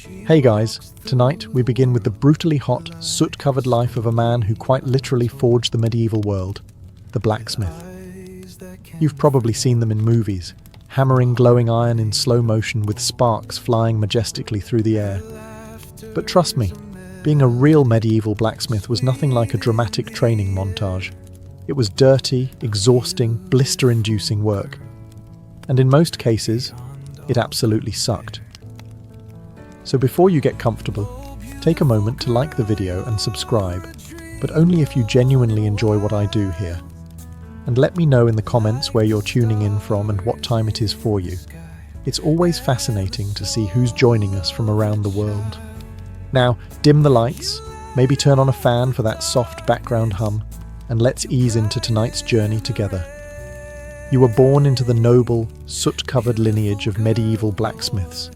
Hey guys, tonight we begin with the brutally hot, soot-covered life of a man who quite literally forged the medieval world, the blacksmith. You've probably seen them in movies, hammering glowing iron in slow motion with sparks flying majestically through the air. But trust me, being a real medieval blacksmith was nothing like a dramatic training montage. It was dirty, exhausting, blister-inducing work. And in most cases, it absolutely sucked. So before you get comfortable, take a moment to like the video and subscribe, but only if you genuinely enjoy what I do here. And let me know in the comments where you're tuning in from and what time it is for you. It's always fascinating to see who's joining us from around the world. Now, dim the lights, maybe turn on a fan for that soft background hum, and let's ease into tonight's journey together. You were born into the noble, soot-covered lineage of medieval blacksmiths.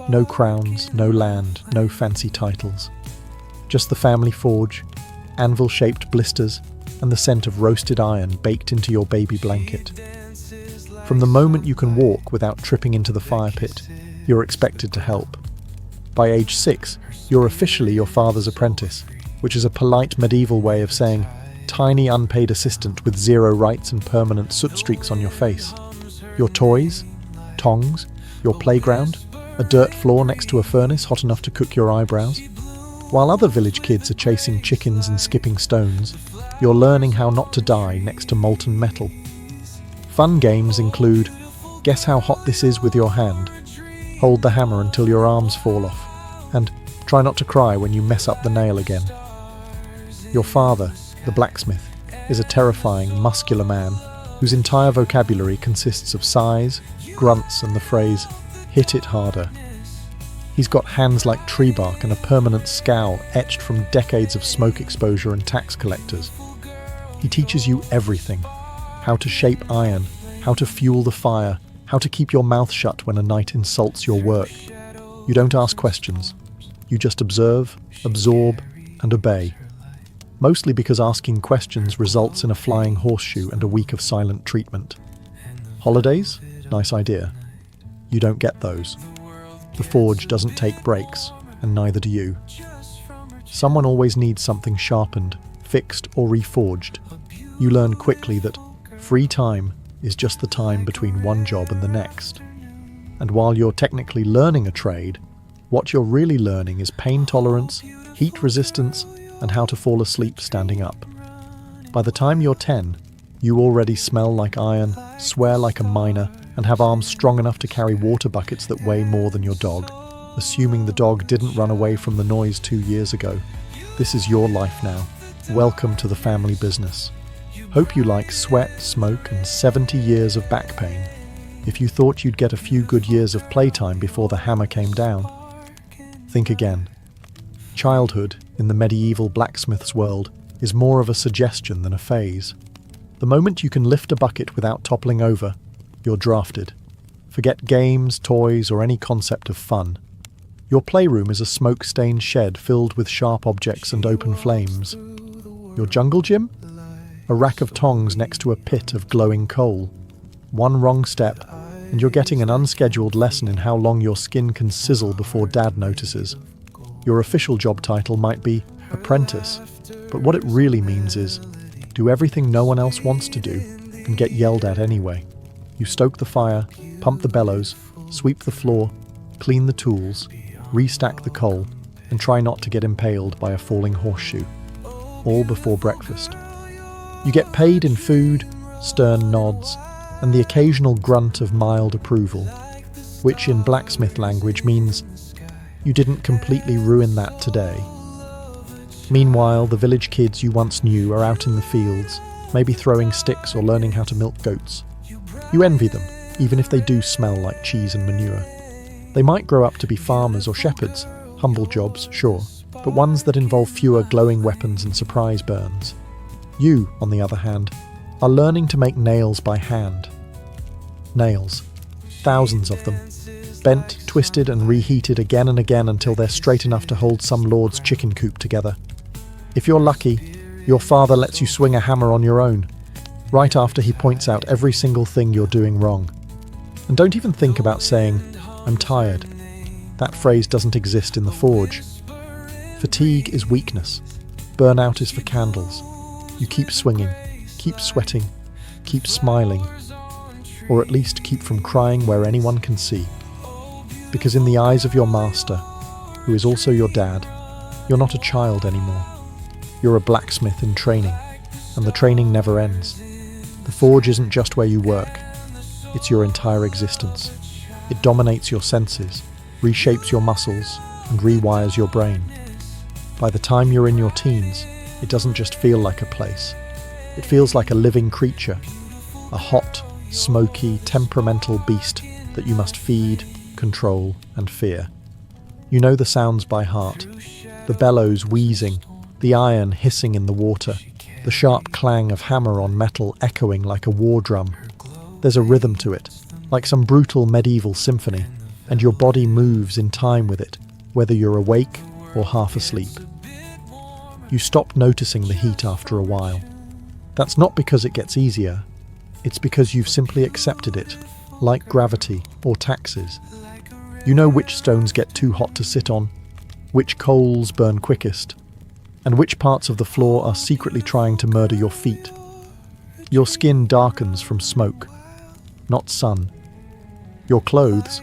No crowns, no land, no fancy titles. Just the family forge, anvil-shaped blisters, and the scent of roasted iron baked into your baby blanket. From the moment you can walk without tripping into the fire pit, you're expected to help. By age 6, you're officially your father's apprentice, which is a polite medieval way of saying tiny unpaid assistant with zero rights and permanent soot streaks on your face. Your toys, tongs, your playground, a dirt floor next to a furnace hot enough to cook your eyebrows. While other village kids are chasing chickens and skipping stones, you're learning how not to die next to molten metal. Fun games include guess how hot this is with your hand, hold the hammer until your arms fall off, and try not to cry when you mess up the nail again. Your father, the blacksmith, is a terrifying, muscular man whose entire vocabulary consists of sighs, grunts, and the phrase, "hit it harder." He's got hands like tree bark and a permanent scowl etched from decades of smoke exposure and tax collectors. He teaches you everything: how to shape iron, how to fuel the fire, how to keep your mouth shut when a knight insults your work. You don't ask questions. You just observe, absorb, and obey. Mostly because asking questions results in a flying horseshoe and a week of silent treatment. Holidays? Nice idea. You don't get those. The forge doesn't take breaks, and neither do you. Someone always needs something sharpened, fixed, or reforged. You learn quickly that free time is just the time between one job and the next. And while you're technically learning a trade, what you're really learning is pain tolerance, heat resistance, and how to fall asleep standing up. By the time you're 10, you already smell like iron, swear like a miner, and have arms strong enough to carry water buckets that weigh more than your dog, assuming the dog didn't run away from the noise 2 years ago. This is your life now. Welcome to the family business. Hope you like sweat, smoke, and 70 years of back pain. If you thought you'd get a few good years of playtime before the hammer came down, think again. Childhood, in the medieval blacksmith's world, is more of a suggestion than a phase. The moment you can lift a bucket without toppling over, you're drafted. Forget games, toys, or any concept of fun. Your playroom is a smoke-stained shed filled with sharp objects and open flames. Your jungle gym? A rack of tongs next to a pit of glowing coal. One wrong step, and you're getting an unscheduled lesson in how long your skin can sizzle before Dad notices. Your official job title might be apprentice, but what it really means is do everything no one else wants to do and get yelled at anyway. You stoke the fire, pump the bellows, sweep the floor, clean the tools, restack the coal, and try not to get impaled by a falling horseshoe. All before breakfast. You get paid in food, stern nods, and the occasional grunt of mild approval, which in blacksmith language means you didn't completely ruin that today. Meanwhile, the village kids you once knew are out in the fields, maybe throwing sticks or learning how to milk goats. You envy them, even if they do smell like cheese and manure. They might grow up to be farmers or shepherds, humble jobs, sure, but ones that involve fewer glowing weapons and surprise burns. You, on the other hand, are learning to make nails by hand. Nails. Thousands of them. Bent, twisted, and reheated again and again until they're straight enough to hold some lord's chicken coop together. If you're lucky, your father lets you swing a hammer on your own, right after he points out every single thing you're doing wrong. And don't even think about saying, "I'm tired." That phrase doesn't exist in the forge. Fatigue is weakness. Burnout is for candles. You keep swinging, keep sweating, keep smiling, or at least keep from crying where anyone can see. Because in the eyes of your master, who is also your dad, you're not a child anymore. You're a blacksmith in training, and the training never ends. The forge isn't just where you work, it's your entire existence. It dominates your senses, reshapes your muscles, and rewires your brain. By the time you're in your teens, it doesn't just feel like a place. It feels like a living creature, a hot, smoky, temperamental beast that you must feed, control, and fear. You know the sounds by heart, the bellows wheezing, the iron hissing in the water, the sharp clang of hammer on metal echoing like a war drum. There's a rhythm to it, like some brutal medieval symphony, and your body moves in time with it, whether you're awake or half asleep. You stop noticing the heat after a while. That's not because it gets easier, it's because you've simply accepted it, like gravity or taxes. You know which stones get too hot to sit on, which coals burn quickest, and which parts of the floor are secretly trying to murder your feet. Your skin darkens from smoke, not sun. Your clothes,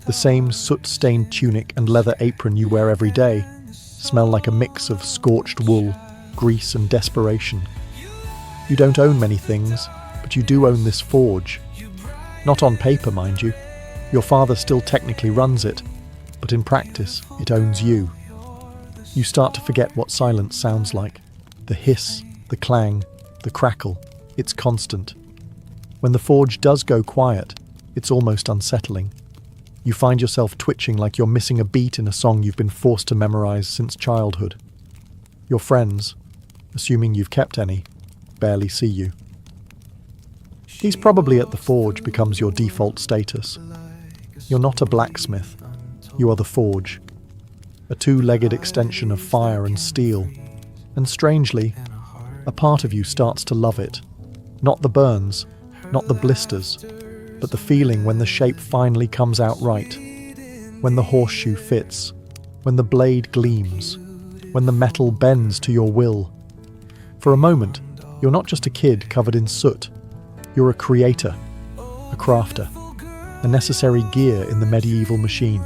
the same soot-stained tunic and leather apron you wear every day, smell like a mix of scorched wool, grease and desperation. You don't own many things, but you do own this forge. Not on paper, mind you. Your father still technically runs it, but in practice, it owns you. You start to forget what silence sounds like. The hiss, the clang, the crackle, it's constant. When the forge does go quiet, it's almost unsettling. You find yourself twitching like you're missing a beat in a song you've been forced to memorize since childhood. Your friends, assuming you've kept any, barely see you. He's probably at the forge becomes your default status. You're not a blacksmith, you are the forge, a two-legged extension of fire and steel, and strangely, a part of you starts to love it. Not the burns, not the blisters, but the feeling when the shape finally comes out right, when the horseshoe fits, when the blade gleams, when the metal bends to your will. For a moment, you're not just a kid covered in soot, you're a creator, a crafter, a necessary gear in the medieval machine.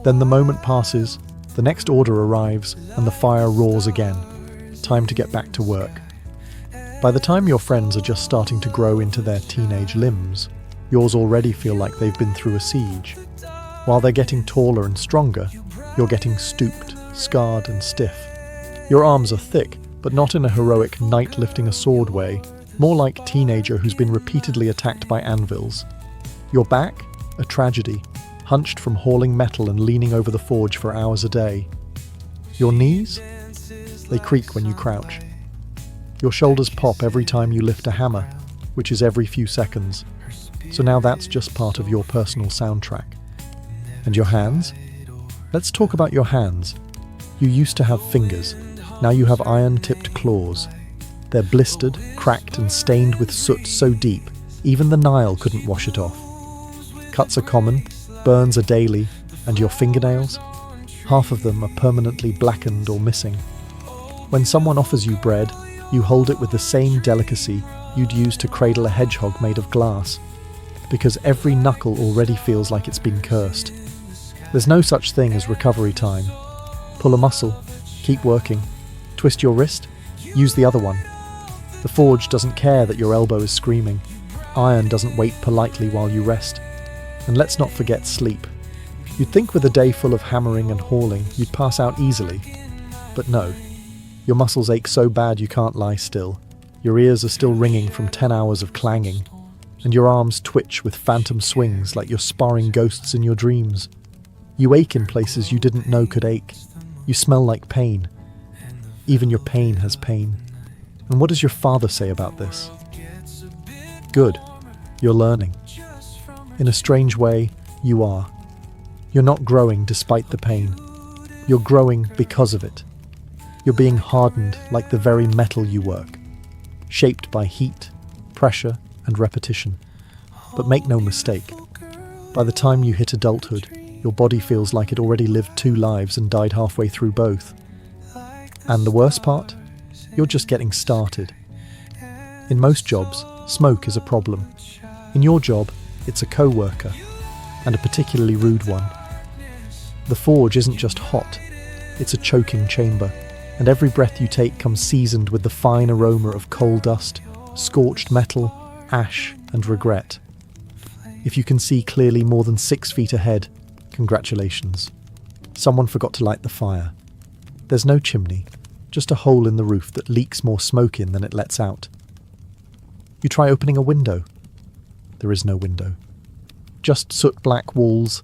Then the moment passes, the next order arrives, and the fire roars again. Time to get back to work. By the time your friends are just starting to grow into their teenage limbs, yours already feel like they've been through a siege. While they're getting taller and stronger, you're getting stooped, scarred and stiff. Your arms are thick, but not in a heroic knight lifting a sword way, more like teenager who's been repeatedly attacked by anvils. Your back? A tragedy, hunched from hauling metal and leaning over the forge for hours a day. Your knees? They creak when you crouch. Your shoulders pop every time you lift a hammer, which is every few seconds. So now that's just part of your personal soundtrack. And your hands? Let's talk about your hands. You used to have fingers. Now you have iron-tipped claws. They're blistered, cracked and stained with soot so deep, even the Nile couldn't wash it off. Cuts are common, burns are daily, and your fingernails? Half of them are permanently blackened or missing. When someone offers you bread, you hold it with the same delicacy you'd use to cradle a hedgehog made of glass, because every knuckle already feels like it's been cursed. There's no such thing as recovery time. Pull a muscle, keep working. Twist your wrist, use the other one. The forge doesn't care that your elbow is screaming. Iron doesn't wait politely while you rest. And let's not forget sleep. You'd think with a day full of hammering and hauling, you'd pass out easily. But no. Your muscles ache so bad you can't lie still. Your ears are still ringing from 10 hours of clanging. And your arms twitch with phantom swings like you're sparring ghosts in your dreams. You ache in places you didn't know could ache. You smell like pain. Even your pain has pain. And what does your father say about this? Good. You're learning. In a strange way, you are. You're not growing despite the pain. You're growing because of it. You're being hardened like the very metal you work, shaped by heat, pressure, and repetition. But make no mistake, by the time you hit adulthood, Your body feels like it already lived 2 lives and died halfway through both. And the worst part? You're just getting started. In most jobs, smoke is a problem. In your job, it's a co-worker, and a particularly rude one. The forge isn't just hot, it's a choking chamber, and every breath you take comes seasoned with the fine aroma of coal dust, scorched metal, ash, and regret. If you can see clearly more than 6 feet ahead, congratulations. Someone forgot to light the fire. There's no chimney, just a hole in the roof that leaks more smoke in than it lets out. You try opening a window. There is no window. Just soot-black walls,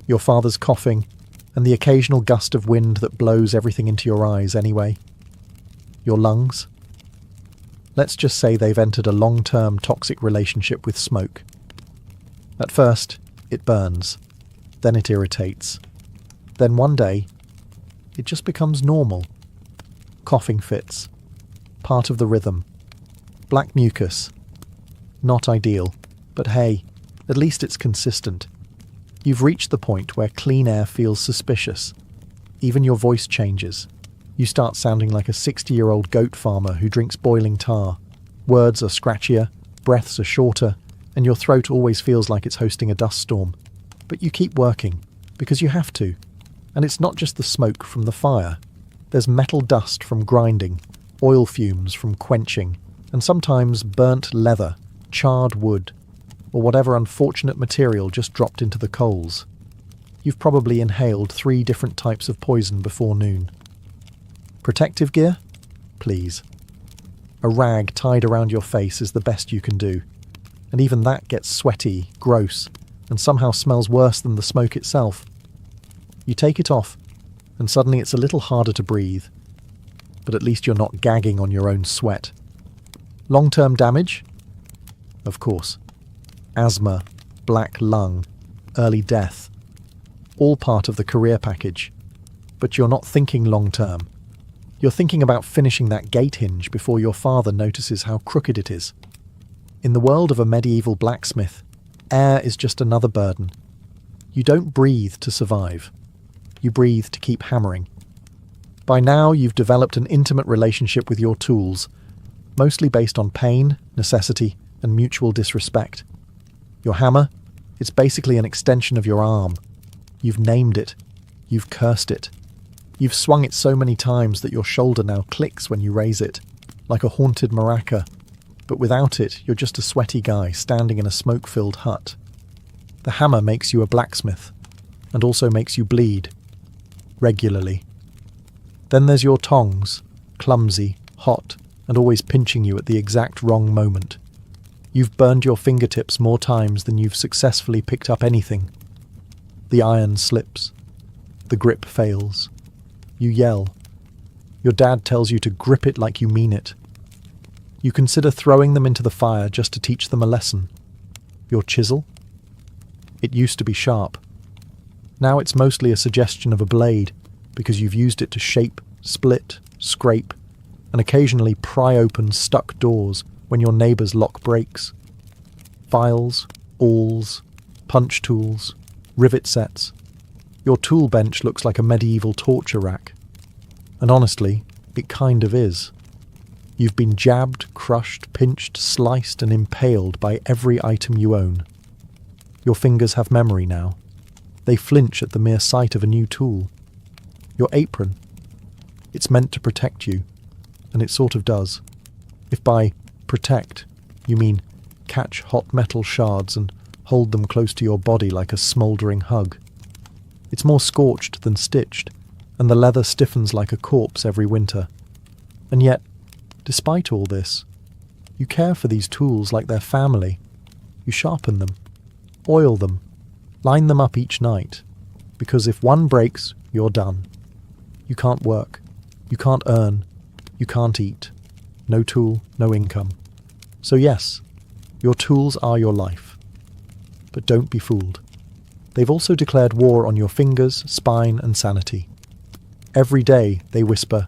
your father's coughing, and the occasional gust of wind that blows everything into your eyes anyway. Your lungs? Let's just say they've entered a long-term toxic relationship with smoke. At first, it burns. Then it irritates. Then one day, it just becomes normal. Coughing fits. Part of the rhythm. Black mucus. Not ideal, but hey, at least it's consistent. You've reached the point where clean air feels suspicious. Even your voice changes. You start sounding like a 60-year-old goat farmer who drinks boiling tar. Words are scratchier, breaths are shorter, and your throat always feels like it's hosting a dust storm. But you keep working, because you have to. And it's not just the smoke from the fire. There's metal dust from grinding, oil fumes from quenching, and sometimes burnt leather, charred wood, or whatever unfortunate material just dropped into the coals. You've probably inhaled 3 different types of poison before noon. Protective gear? Please. A rag tied around your face is the best you can do, and even that gets sweaty, gross, and somehow smells worse than the smoke itself. You take it off, and suddenly it's a little harder to breathe, but at least you're not gagging on your own sweat. Long-term damage? Of course. Asthma, black lung, early death. All part of the career package. But you're not thinking long-term. You're thinking about finishing that gate hinge before your father notices how crooked it is. In the world of a medieval blacksmith, air is just another burden. You don't breathe to survive. You breathe to keep hammering. By now, you've developed an intimate relationship with your tools, mostly based on pain, necessity, and mutual disrespect. Your hammer? It's basically an extension of your arm. You've named it. You've cursed it. You've swung it so many times that your shoulder now clicks when you raise it, like a haunted maraca. But without it, you're just a sweaty guy standing in a smoke-filled hut. The hammer makes you a blacksmith, and also makes you bleed. Regularly. Then there's your tongs, clumsy, hot, and always pinching you at the exact wrong moment. You've burned your fingertips more times than you've successfully picked up anything. The iron slips. The grip fails. You yell. Your dad tells you to grip it like you mean it. You consider throwing them into the fire just to teach them a lesson. Your chisel? It used to be sharp. Now it's mostly a suggestion of a blade, because you've used it to shape, split, scrape, and occasionally pry open stuck doors when your neighbours lock brakes. Files, awls, punch tools, rivet sets. Your tool bench looks like a medieval torture rack. And honestly, it kind of is. You've been jabbed, crushed, pinched, sliced, and impaled by every item you own. Your fingers have memory now. They flinch at the mere sight of a new tool. Your apron. It's meant to protect you, and it sort of does. If by protect you mean catch hot metal shards and hold them close to your body like a smouldering hug. It's more scorched than stitched, and the leather stiffens like a corpse every winter. And yet, despite all this, you care for these tools like they're family. You sharpen them, oil them, line them up each night, because if one breaks, you're done. You can't work, you can't earn, you can't eat. No tool, no income. So yes, your tools are your life. But don't be fooled. They've also declared war on your fingers, spine, and sanity. Every day they whisper,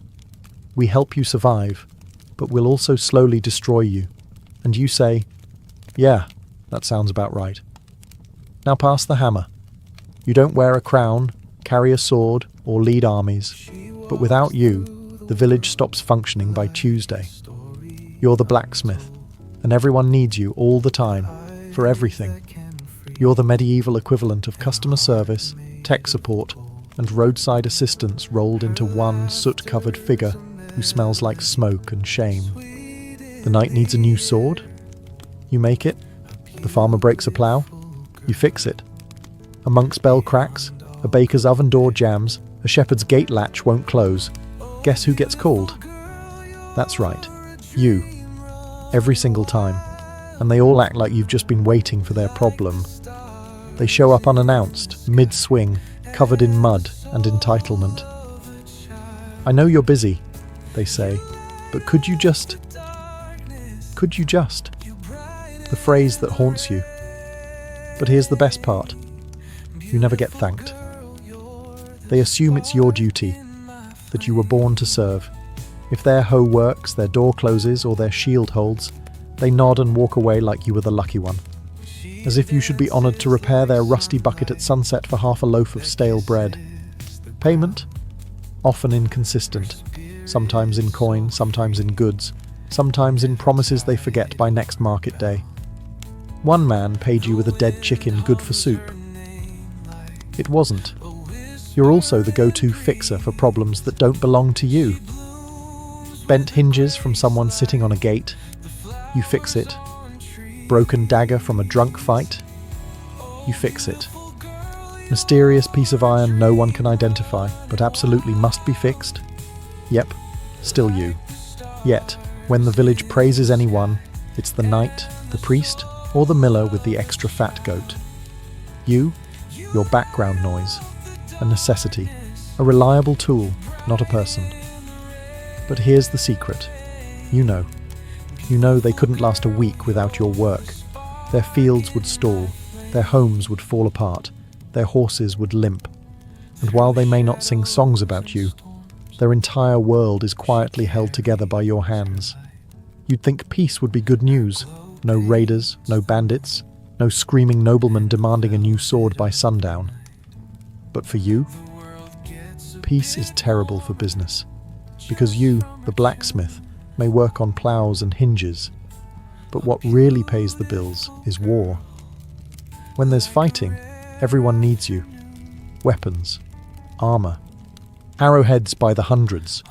"We help you survive, but we'll also slowly destroy you." And you say, "Yeah, that sounds about right." Now pass the hammer. You don't wear a crown, carry a sword, or lead armies, but without you, the village stops functioning by Tuesday. You're the blacksmith, and everyone needs you all the time, for everything. You're the medieval equivalent of customer service, tech support, and roadside assistance rolled into one soot-covered figure who smells like smoke and shame. The knight needs a new sword? You make it. The farmer breaks a plough? You fix it. A monk's bell cracks, a baker's oven door jams, a shepherd's gate latch won't close. Guess who gets called? That's right, you. Every single time. And they all act like you've just been waiting for their problem. They show up unannounced, mid-swing, covered in mud and entitlement. I know you're busy, they say, but could you just? The phrase that haunts you. But here's the best part. You never get thanked. They assume it's your duty, that you were born to serve. If their hoe works, their door closes, or their shield holds, they nod and walk away like you were the lucky one. As if you should be honoured to repair their rusty bucket at sunset for half a loaf of stale bread. Payment? Often inconsistent. Sometimes in coin, sometimes in goods, sometimes in promises they forget by next market day. One man paid you with a dead chicken good for soup. It wasn't. You're also the go-to fixer for problems that don't belong to you. Bent hinges from someone sitting on a gate. You fix it. Broken dagger from a drunk fight. You fix it. Mysterious piece of iron no one can identify, but absolutely must be fixed. Yep, still you. Yet, when the village praises anyone, it's the knight, the priest, or the miller with the extra fat goat. You, your background noise, a necessity, a reliable tool, not a person. But here's the secret. You know they couldn't last a week without your work. Their fields would stall, their homes would fall apart, their horses would limp. And while they may not sing songs about you, their entire world is quietly held together by your hands. You'd think peace would be good news. No raiders, no bandits, no screaming noblemen demanding a new sword by sundown. But for you, peace is terrible for business. Because you, the blacksmith, may work on ploughs and hinges, but what really pays the bills is war. When there's fighting, everyone needs you. Weapons, armor, arrowheads by the hundreds.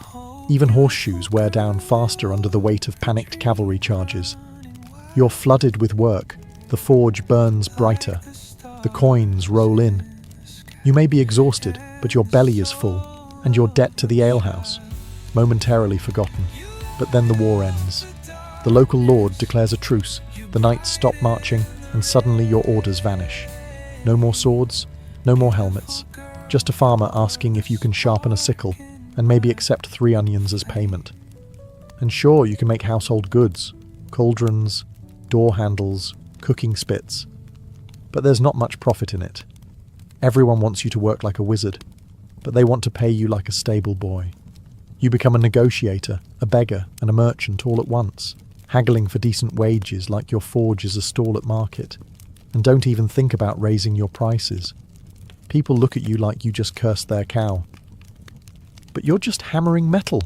Even horseshoes wear down faster under the weight of panicked cavalry charges. You're flooded with work, the forge burns brighter, the coins roll in. You may be exhausted, but your belly is full, and your debt to the alehouse, momentarily forgotten. But then the war ends. The local lord declares a truce, the knights stop marching, and suddenly your orders vanish. No more swords, no more helmets, just a farmer asking if you can sharpen a sickle, and maybe accept 3 onions as payment. And sure, you can make household goods, cauldrons, door handles, cooking spits, but there's not much profit in it. Everyone wants you to work like a wizard, but they want to pay you like a stable boy. You become a negotiator, a beggar, and a merchant all at once, haggling for decent wages like your forge is a stall at market, and don't even think about raising your prices. People look at you like you just cursed their cow. But you're just hammering metal,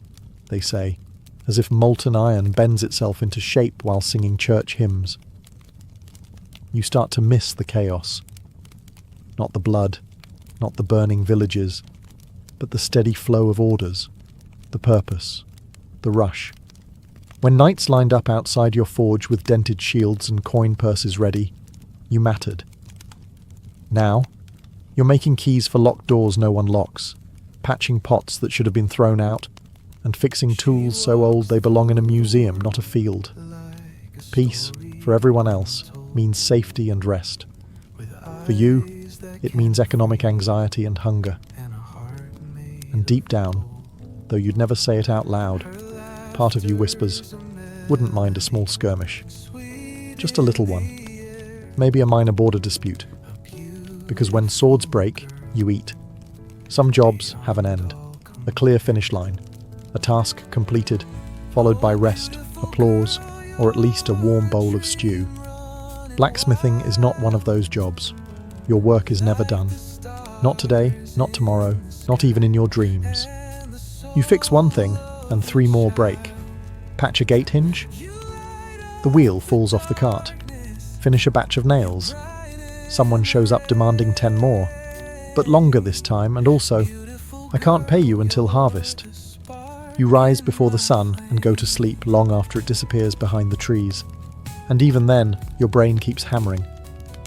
they say, as if molten iron bends itself into shape while singing church hymns. You start to miss the chaos. Not the blood, not the burning villages, but the steady flow of orders. The purpose, the rush. When knights lined up outside your forge with dented shields and coin purses ready, you mattered. Now, you're making keys for locked doors no one locks, patching pots that should have been thrown out, and fixing tools so old they belong in a museum, not a field. Peace, for everyone else, means safety and rest. For you, it means economic anxiety and hunger. And deep down, though you'd never say it out loud, part of you whispers, wouldn't mind a small skirmish. Just a little one. Maybe a minor border dispute. Because when swords break, you eat. Some jobs have an end, a clear finish line, a task completed, followed by rest, applause, or at least a warm bowl of stew. Blacksmithing is not one of those jobs. Your work is never done. Not today, not tomorrow, not even in your dreams. You fix one thing, and 3 more break. Patch a gate hinge? The wheel falls off the cart. Finish a batch of nails? Someone shows up demanding 10 more. But longer this time, and also, I can't pay you until harvest. You rise before the sun and go to sleep long after it disappears behind the trees. And even then, your brain keeps hammering.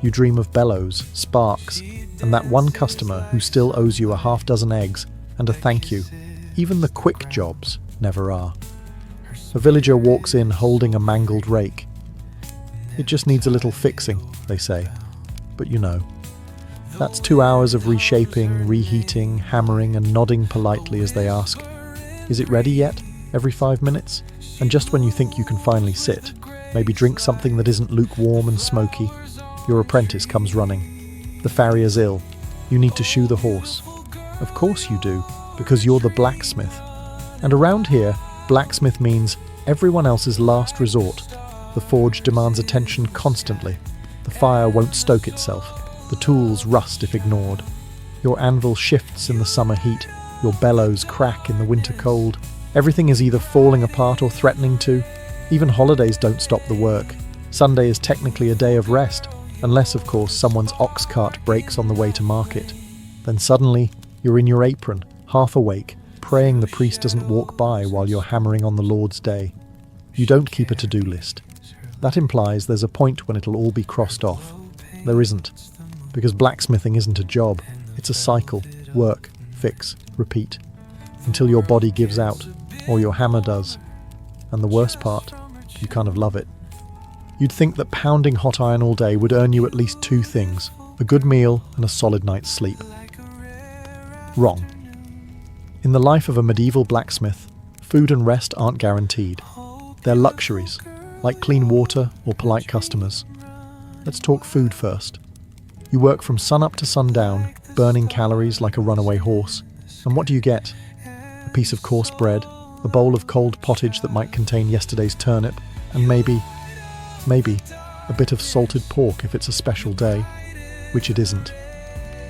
You dream of bellows, sparks, and that one customer who still owes you a half dozen eggs and a thank you. Even the quick jobs never are. A villager walks in holding a mangled rake. It just needs a little fixing, they say. But you know, that's 2 hours of reshaping, reheating, hammering, and nodding politely as they ask, "Is it ready yet?" every 5 minutes. And just when you think you can finally sit, maybe drink something that isn't lukewarm and smoky, your apprentice comes running. The farrier's ill. You need to shoe the horse. Of course you do, because you're the blacksmith. And around here, blacksmith means everyone else's last resort. The forge demands attention constantly. The fire won't stoke itself. The tools rust if ignored. Your anvil shifts in the summer heat. Your bellows crack in the winter cold. Everything is either falling apart or threatening to. Even holidays don't stop the work. Sunday is technically a day of rest, unless, of course, someone's ox cart breaks on the way to market. Then suddenly, you're in your apron, half awake, praying the priest doesn't walk by while you're hammering on the Lord's day. You don't keep a to-do list. That implies there's a point when it'll all be crossed off. There isn't, because blacksmithing isn't a job. It's a cycle. Work, fix, repeat, until your body gives out, or your hammer does. And the worst part, you kind of love it. You'd think that pounding hot iron all day would earn you at least 2 things, a good meal and a solid night's sleep. Wrong. In the life of a medieval blacksmith, food and rest aren't guaranteed. They're luxuries, like clean water or polite customers. Let's talk food first. You work from sunup to sundown, burning calories like a runaway horse. And what do you get? A piece of coarse bread, a bowl of cold pottage that might contain yesterday's turnip, and maybe a bit of salted pork if it's a special day, which it isn't.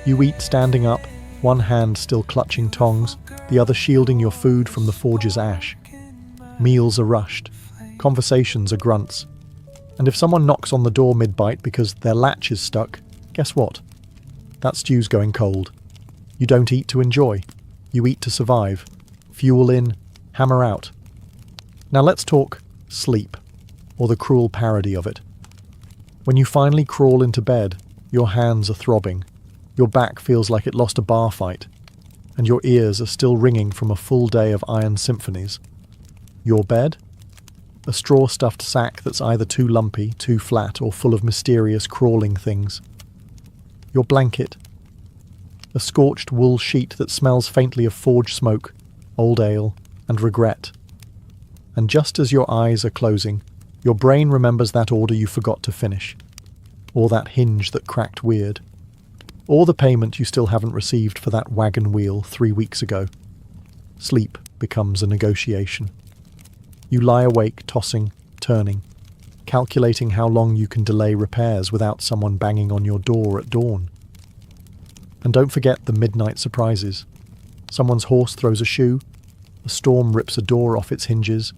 You eat standing up, one hand still clutching tongs, the other shielding your food from the forge's ash. Meals are rushed, conversations are grunts. And if someone knocks on the door mid-bite because their latch is stuck, guess what? That stew's going cold. You don't eat to enjoy. You eat to survive. Fuel in, hammer out. Now let's talk sleep, or the cruel parody of it. When you finally crawl into bed, your hands are throbbing, your back feels like it lost a bar fight, and your ears are still ringing from a full day of iron symphonies. Your bed? A straw-stuffed sack that's either too lumpy, too flat, or full of mysterious crawling things. Your blanket? A scorched wool sheet that smells faintly of forge smoke, old ale, and regret. And just as your eyes are closing, your brain remembers that order you forgot to finish, or that hinge that cracked weird, or the payment you still haven't received for that wagon wheel 3 weeks ago. Sleep becomes a negotiation. You lie awake, tossing, turning, calculating how long you can delay repairs without someone banging on your door at dawn. And don't forget the midnight surprises. Someone's horse throws a shoe, a storm rips a door off its hinges,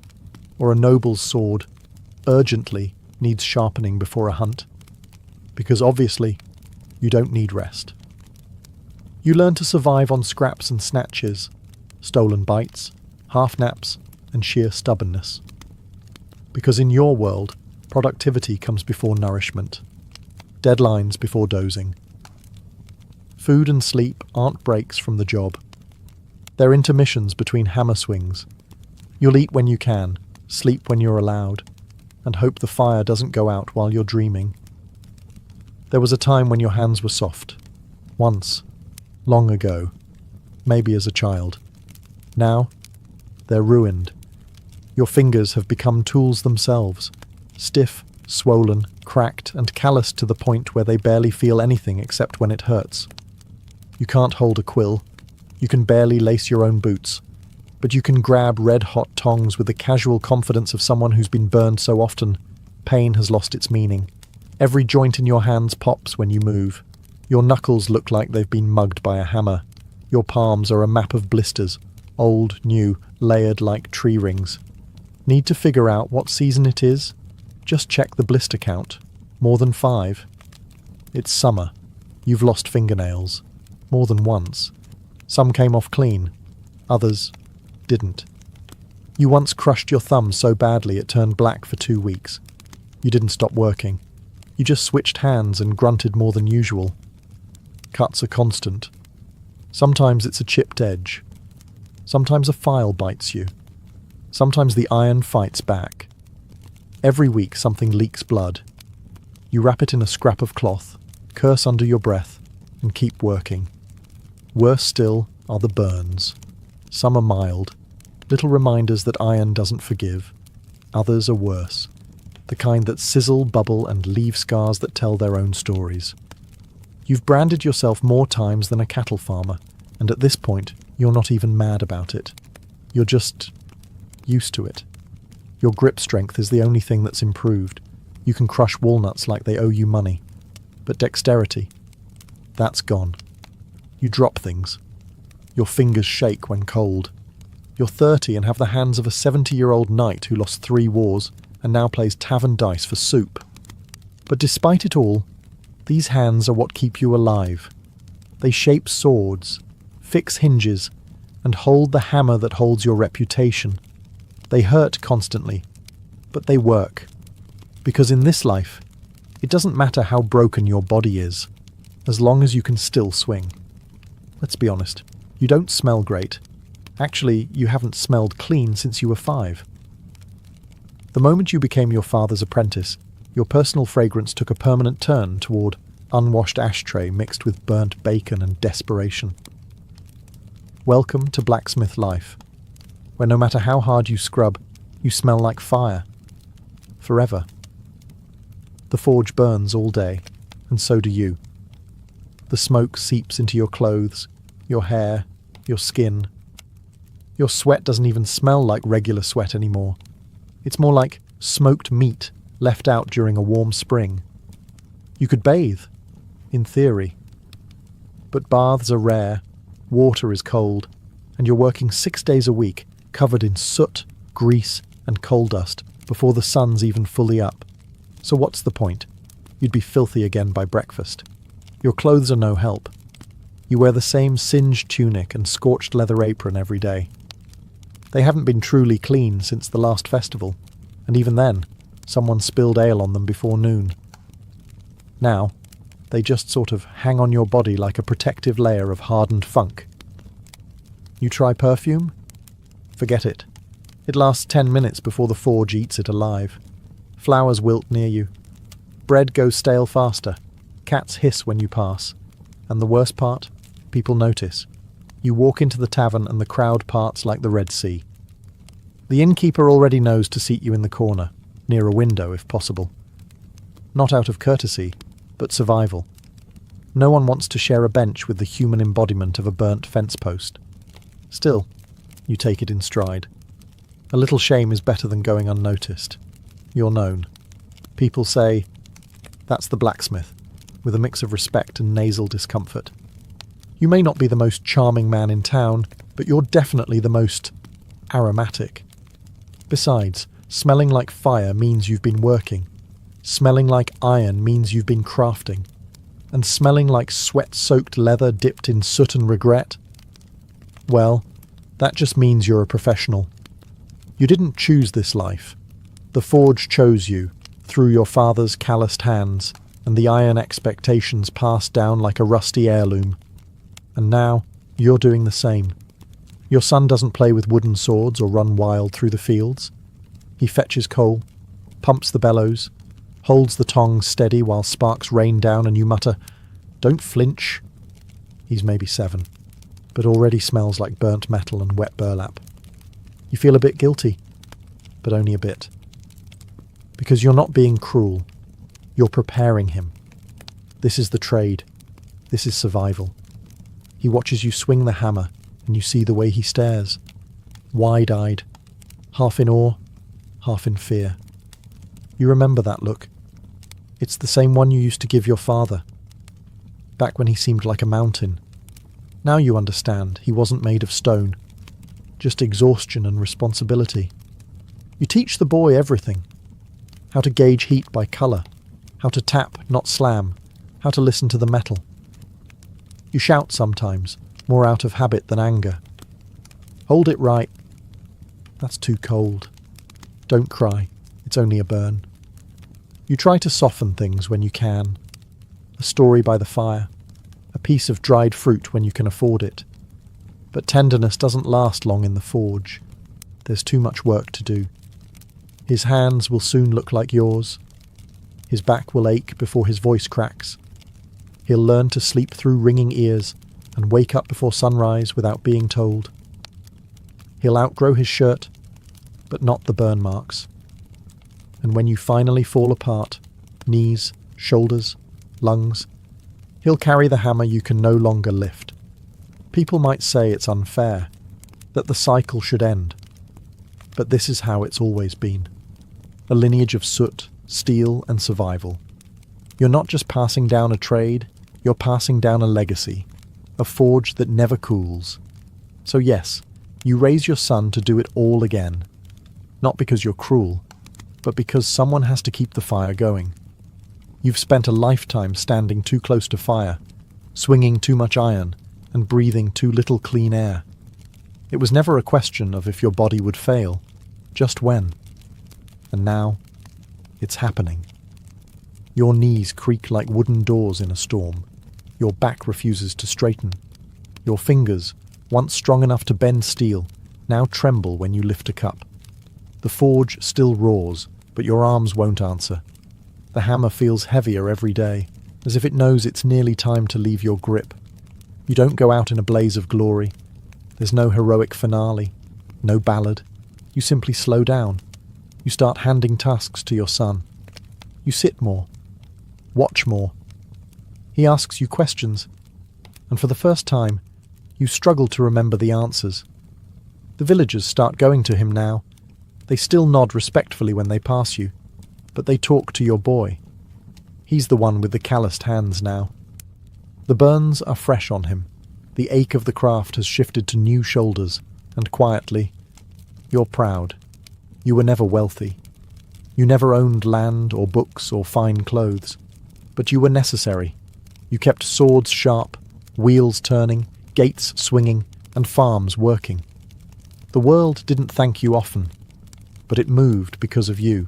or a noble's sword urgently needs sharpening before a hunt. Because obviously, you don't need rest. You learn to survive on scraps and snatches, stolen bites, half naps, and sheer stubbornness. Because in your world, productivity comes before nourishment, deadlines before dozing. Food and sleep aren't breaks from the job. They're intermissions between hammer swings. You'll eat when you can, sleep when you're allowed, and hope the fire doesn't go out while you're dreaming. There was a time when your hands were soft. Once. Long ago. Maybe as a child. Now, they're ruined. Your fingers have become tools themselves. Stiff, swollen, cracked, and calloused to the point where they barely feel anything except when it hurts. You can't hold a quill. You can barely lace your own boots. But you can grab red-hot tongs with the casual confidence of someone who's been burned so often, pain has lost its meaning. Every joint in your hands pops when you move. Your knuckles look like they've been mugged by a hammer. Your palms are a map of blisters, old, new, layered like tree rings. Need to figure out what season it is? Just check the blister count. More than 5. It's summer. You've lost fingernails. More than once. Some came off clean. Others didn't. You once crushed your thumb so badly it turned black for 2 weeks. You didn't stop working. You just switched hands and grunted more than usual. Cuts are constant. Sometimes it's a chipped edge. Sometimes a file bites you. Sometimes the iron fights back. Every week something leaks blood. You wrap it in a scrap of cloth, curse under your breath, and keep working. Worse still are the burns. Some are mild, little reminders that iron doesn't forgive. Others are worse, the kind that sizzle, bubble, and leave scars that tell their own stories. You've branded yourself more times than a cattle farmer, and at this point, you're not even mad about it. You're just used to it. Your grip strength is the only thing that's improved. You can crush walnuts like they owe you money. But dexterity, that's gone. You drop things. Your fingers shake when cold. You're 30 and have the hands of a 70-year-old knight who lost 3 wars and now plays tavern dice for soup. But despite it all, these hands are what keep you alive. They shape swords, fix hinges, and hold the hammer that holds your reputation. They hurt constantly, but they work. Because in this life, it doesn't matter how broken your body is, as long as you can still swing. Let's be honest, you don't smell great. Actually, you haven't smelled clean since you were 5. The moment you became your father's apprentice, your personal fragrance took a permanent turn toward unwashed ashtray mixed with burnt bacon and desperation. Welcome to Blacksmith life, where no matter how hard you scrub, you smell like fire. Forever. The forge burns all day, and so do you. The smoke seeps into your clothes, your hair, your skin. Your sweat doesn't even smell like regular sweat anymore. It's more like smoked meat left out during a warm spring. You could bathe, in theory. But baths are rare, water is cold, and you're working 6 days a week, covered in soot, grease, and coal dust, before the sun's even fully up. So what's the point? You'd be filthy again by breakfast. Your clothes are no help. You wear the same singed tunic and scorched leather apron every day. They haven't been truly clean since the last festival, and even then, someone spilled ale on them before noon. Now, they just sort of hang on your body like a protective layer of hardened funk. You try perfume? Forget it. It lasts 10 minutes before the forge eats it alive. Flowers wilt near you. Bread goes stale faster. Cats hiss when you pass. And the worst part? People notice. You walk into the tavern and the crowd parts like the Red Sea. The innkeeper already knows to seat you in the corner, near a window if possible. Not out of courtesy, but survival. No one wants to share a bench with the human embodiment of a burnt fence post. Still, you take it in stride. A little shame is better than going unnoticed. You're known. People say, "That's the blacksmith," with a mix of respect and nasal discomfort. You may not be the most charming man in town, but you're definitely the most aromatic. Besides, smelling like fire means you've been working. Smelling like iron means you've been crafting. And smelling like sweat-soaked leather dipped in soot and regret? Well, that just means you're a professional. You didn't choose this life. The forge chose you, through your father's calloused hands, and the iron expectations passed down like a rusty heirloom. And now, you're doing the same. Your son doesn't play with wooden swords or run wild through the fields. He fetches coal, pumps the bellows, holds the tongs steady while sparks rain down and you mutter, "Don't flinch." He's maybe 7, but already smells like burnt metal and wet burlap. You feel a bit guilty, but only a bit. Because you're not being cruel. You're preparing him. This is the trade. This is survival. He watches you swing the hammer, and you see the way he stares. Wide-eyed, half in awe, half in fear. You remember that look. It's the same one you used to give your father. back when he seemed like a mountain. Now you understand he wasn't made of stone, just exhaustion and responsibility. You teach the boy everything. How to gauge heat by colour, how to tap, not slam, how to listen to the metal. You shout sometimes, more out of habit than anger. Hold it right. That's too cold. Don't cry, it's only a burn. You try to soften things when you can. A story by the fire, a piece of dried fruit when you can afford it. But tenderness doesn't last long in the forge. There's too much work to do. His hands will soon look like yours. His back will ache before his voice cracks. He'll learn to sleep through ringing ears and wake up before sunrise without being told. He'll outgrow his shirt, but not the burn marks. And when you finally fall apart, knees, shoulders, lungs, he'll carry the hammer you can no longer lift. People might say it's unfair, that the cycle should end. But this is how it's always been. A lineage of soot, steel, and survival. You're not just passing down a trade, you're passing down a legacy, a forge that never cools. So yes, you raise your son to do it all again. Not because you're cruel, but because someone has to keep the fire going. You've spent a lifetime standing too close to fire, swinging too much iron, and breathing too little clean air. It was never a question of if your body would fail, just when. And now, it's happening. Your knees creak like wooden doors in a storm. Your back refuses to straighten. Your fingers, once strong enough to bend steel, now tremble when you lift a cup. The forge still roars, but your arms won't answer. The hammer feels heavier every day, as if it knows it's nearly time to leave your grip. You don't go out in a blaze of glory. There's no heroic finale, no ballad. You simply slow down. You start handing tasks to your son. You sit more, watch more. He asks you questions, and for the first time, you struggle to remember the answers. The villagers start going to him now. They still nod respectfully when they pass you, but they talk to your boy. He's the one with the calloused hands now. The burns are fresh on him. The ache of the craft has shifted to new shoulders, and quietly, you're proud. You were never wealthy. You never owned land or books or fine clothes, but you were necessary. You kept swords sharp, wheels turning, gates swinging, and farms working. The world didn't thank you often, but it moved because of you.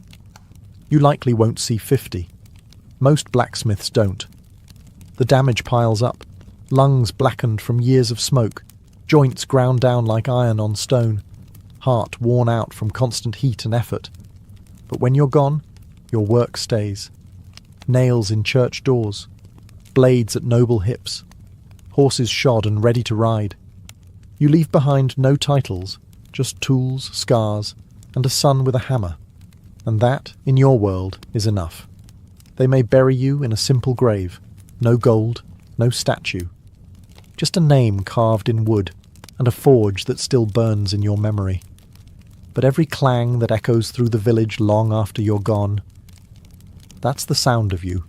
You likely won't see 50. Most blacksmiths don't. The damage piles up, lungs blackened from years of smoke, joints ground down like iron on stone, heart worn out from constant heat and effort. But when you're gone, your work stays. Nails in church doors, blades at noble hips, horses shod and ready to ride. You leave behind no titles, just tools, scars, and a son with a hammer. And that, in your world, is enough. They may bury you in a simple grave, no gold, no statue. Just a name carved in wood, and a forge that still burns in your memory. But every clang that echoes through the village long after you're gone, that's the sound of you,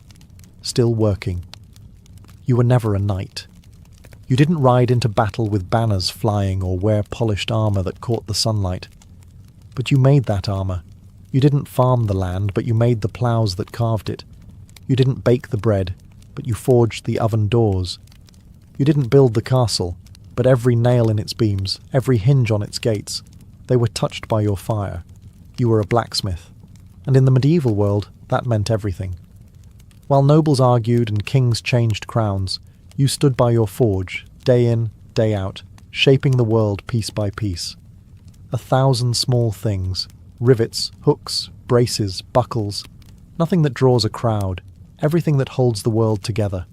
still working. You were never a knight. You didn't ride into battle with banners flying or wear polished armour that caught the sunlight. But you made that armour. You didn't farm the land, but you made the ploughs that carved it. You didn't bake the bread, but you forged the oven doors. You didn't build the castle, but every nail in its beams, every hinge on its gates, they were touched by your fire. You were a blacksmith. And in the medieval world, that meant everything. While nobles argued and kings changed crowns, you stood by your forge, day in, day out, shaping the world piece by piece. 1,000 small things, rivets, hooks, braces, buckles, nothing that draws a crowd, everything that holds the world together.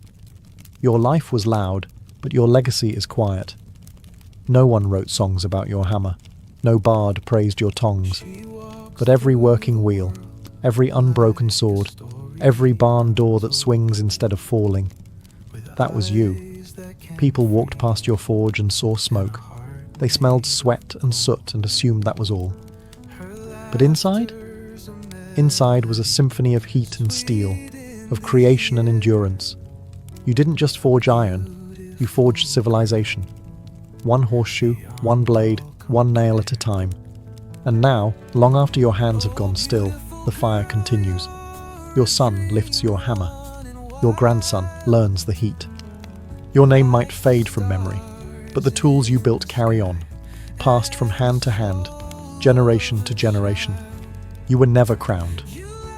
Your life was loud, but your legacy is quiet. No one wrote songs about your hammer. No bard praised your tongs. But every working wheel, every unbroken sword, every barn door that swings instead of falling, that was you. People walked past your forge and saw smoke. They smelled sweat and soot and assumed that was all. But inside? Inside was a symphony of heat and steel, of creation and endurance. You didn't just forge iron, you forged civilization. One horseshoe, one blade, one nail at a time. And now, long after your hands have gone still, the fire continues. Your son lifts your hammer. Your grandson learns the heat. Your name might fade from memory, but the tools you built carry on, passed from hand to hand, generation to generation. You were never crowned,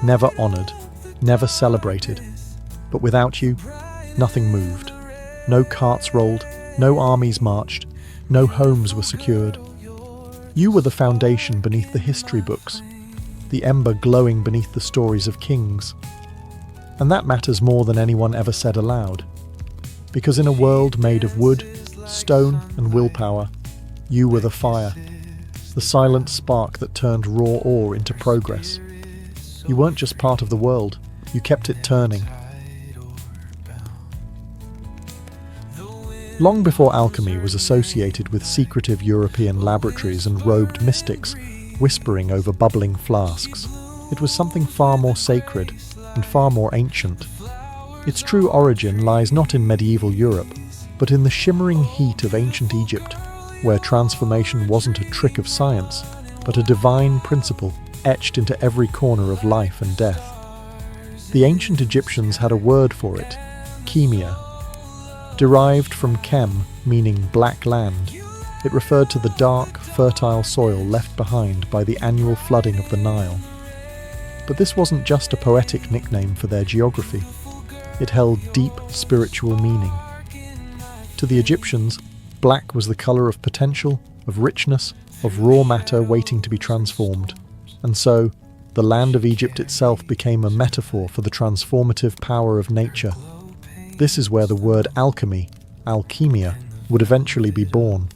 never honoured, never celebrated. But without you, nothing moved. No carts rolled, no armies marched, no homes were secured. You were the foundation beneath the history books, the ember glowing beneath the stories of kings. And that matters more than anyone ever said aloud. Because in a world made of wood, stone and willpower, you were the fire, the silent spark that turned raw ore into progress. You weren't just part of the world, you kept it turning. Long before alchemy was associated with secretive European laboratories and robed mystics whispering over bubbling flasks, it was something far more sacred and far more ancient. Its true origin lies not in medieval Europe, but in the shimmering heat of ancient Egypt, where transformation wasn't a trick of science, but a divine principle etched into every corner of life and death. The ancient Egyptians had a word for it, chemia. Derived from chem, meaning black land, it referred to the dark, fertile soil left behind by the annual flooding of the Nile. But this wasn't just a poetic nickname for their geography. It held deep spiritual meaning. To the Egyptians, black was the colour of potential, of richness, of raw matter waiting to be transformed. And so, the land of Egypt itself became a metaphor for the transformative power of nature. This is where the word alchemy, alchemia, would eventually be born.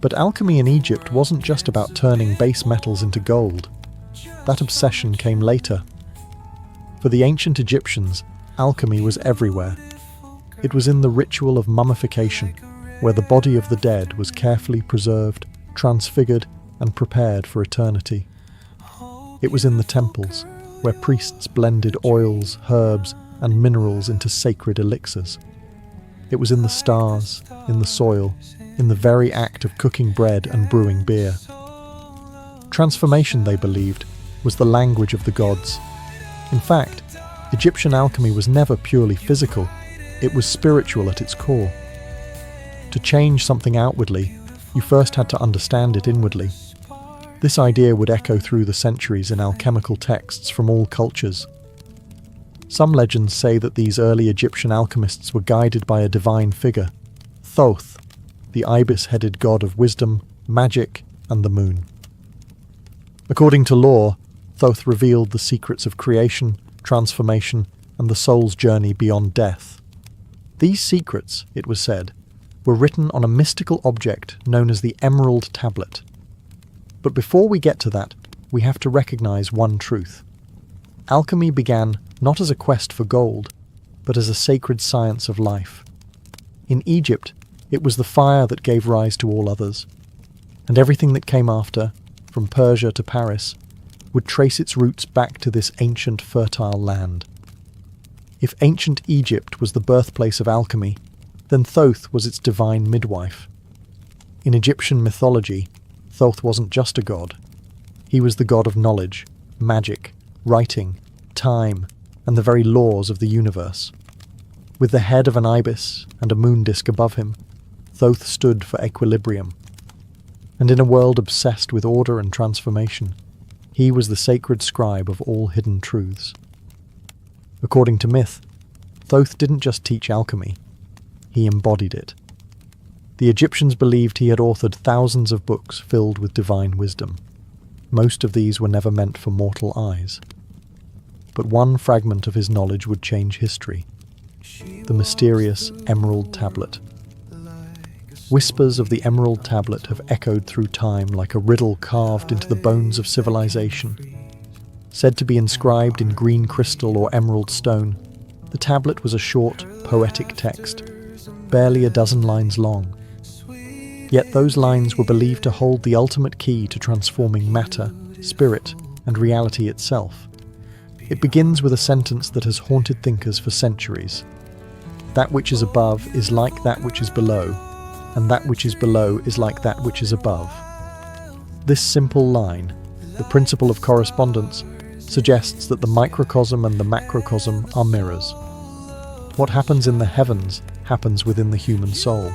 But alchemy in Egypt wasn't just about turning base metals into gold. That obsession came later. For the ancient Egyptians, alchemy was everywhere. It was in the ritual of mummification, where the body of the dead was carefully preserved, transfigured, and prepared for eternity. It was in the temples, where priests blended oils, herbs, and minerals into sacred elixirs. It was in the stars, in the soil, in the very act of cooking bread and brewing beer. Transformation, they believed, was the language of the gods. In fact, Egyptian alchemy was never purely physical, it was spiritual at its core. To change something outwardly, you first had to understand it inwardly. This idea would echo through the centuries in alchemical texts from all cultures. Some legends say that these early Egyptian alchemists were guided by a divine figure, Thoth, the ibis-headed god of wisdom, magic, and the moon. According to lore, Thoth revealed the secrets of creation, transformation, and the soul's journey beyond death. These secrets, it was said, were written on a mystical object known as the Emerald Tablet. But before we get to that, we have to recognize one truth. Alchemy began not as a quest for gold, but as a sacred science of life. In Egypt, it was the fire that gave rise to all others, and everything that came after, from Persia to Paris, would trace its roots back to this ancient fertile land. If ancient Egypt was the birthplace of alchemy, then Thoth was its divine midwife. In Egyptian mythology, Thoth wasn't just a god. He was the god of knowledge, magic, writing, time, and the very laws of the universe. With the head of an ibis and a moon disk above him, Thoth stood for equilibrium. And in a world obsessed with order and transformation, he was the sacred scribe of all hidden truths. According to myth, Thoth didn't just teach alchemy, he embodied it. The Egyptians believed he had authored thousands of books filled with divine wisdom. Most of these were never meant for mortal eyes. But one fragment of his knowledge would change history. The mysterious Emerald Tablet. Whispers of the Emerald Tablet have echoed through time like a riddle carved into the bones of civilization. Said to be inscribed in green crystal or emerald stone, the tablet was a short, poetic text, barely a dozen lines long. Yet those lines were believed to hold the ultimate key to transforming matter, spirit, and reality itself. It begins with a sentence that has haunted thinkers for centuries. That which is above is like that which is below, and that which is below is like that which is above. This simple line, the principle of correspondence, suggests that the microcosm and the macrocosm are mirrors. What happens in the heavens happens within the human soul.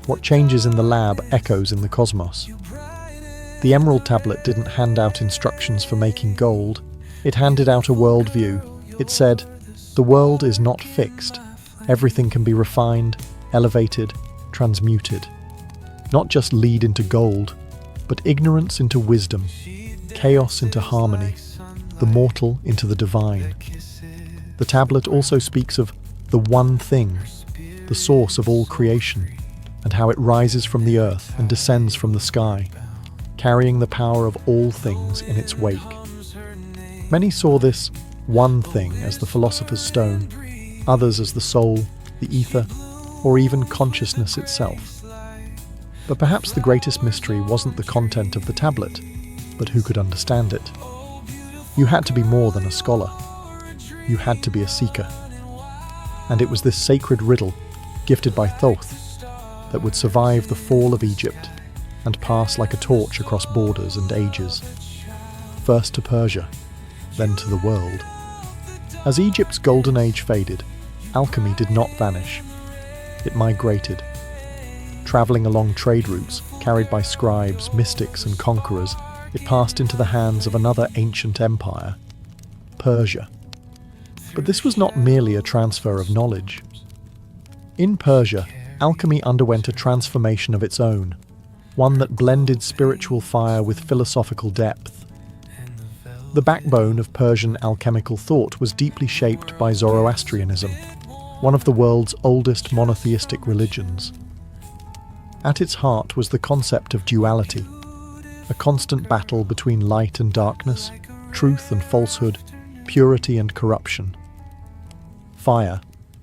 What changes in the lab echoes in the cosmos. The Emerald Tablet didn't hand out instructions for making gold. It handed out a worldview. It said, "The world is not fixed. Everything can be refined, elevated, transmuted. Not just lead into gold, but ignorance into wisdom, chaos into harmony, the mortal into the divine." The tablet also speaks of the one thing, the source of all creation, and how it rises from the earth and descends from the sky, carrying the power of all things in its wake. Many saw this one thing as the philosopher's stone, others as the soul, the ether, or even consciousness itself. But perhaps the greatest mystery wasn't the content of the tablet, but who could understand it. You had to be more than a scholar. You had to be a seeker. And it was this sacred riddle, gifted by Thoth, that would survive the fall of Egypt and pass like a torch across borders and ages. First to Persia, then to the world. As Egypt's golden age faded, alchemy did not vanish. It migrated. Travelling along trade routes, carried by scribes, mystics and conquerors, it passed into the hands of another ancient empire, Persia. But this was not merely a transfer of knowledge. In Persia, alchemy underwent a transformation of its own, one that blended spiritual fire with philosophical depth. The backbone of Persian alchemical thought was deeply shaped by Zoroastrianism, one of the world's oldest monotheistic religions. At its heart was the concept of duality, a constant battle between light and darkness, truth and falsehood, purity and corruption. Fire,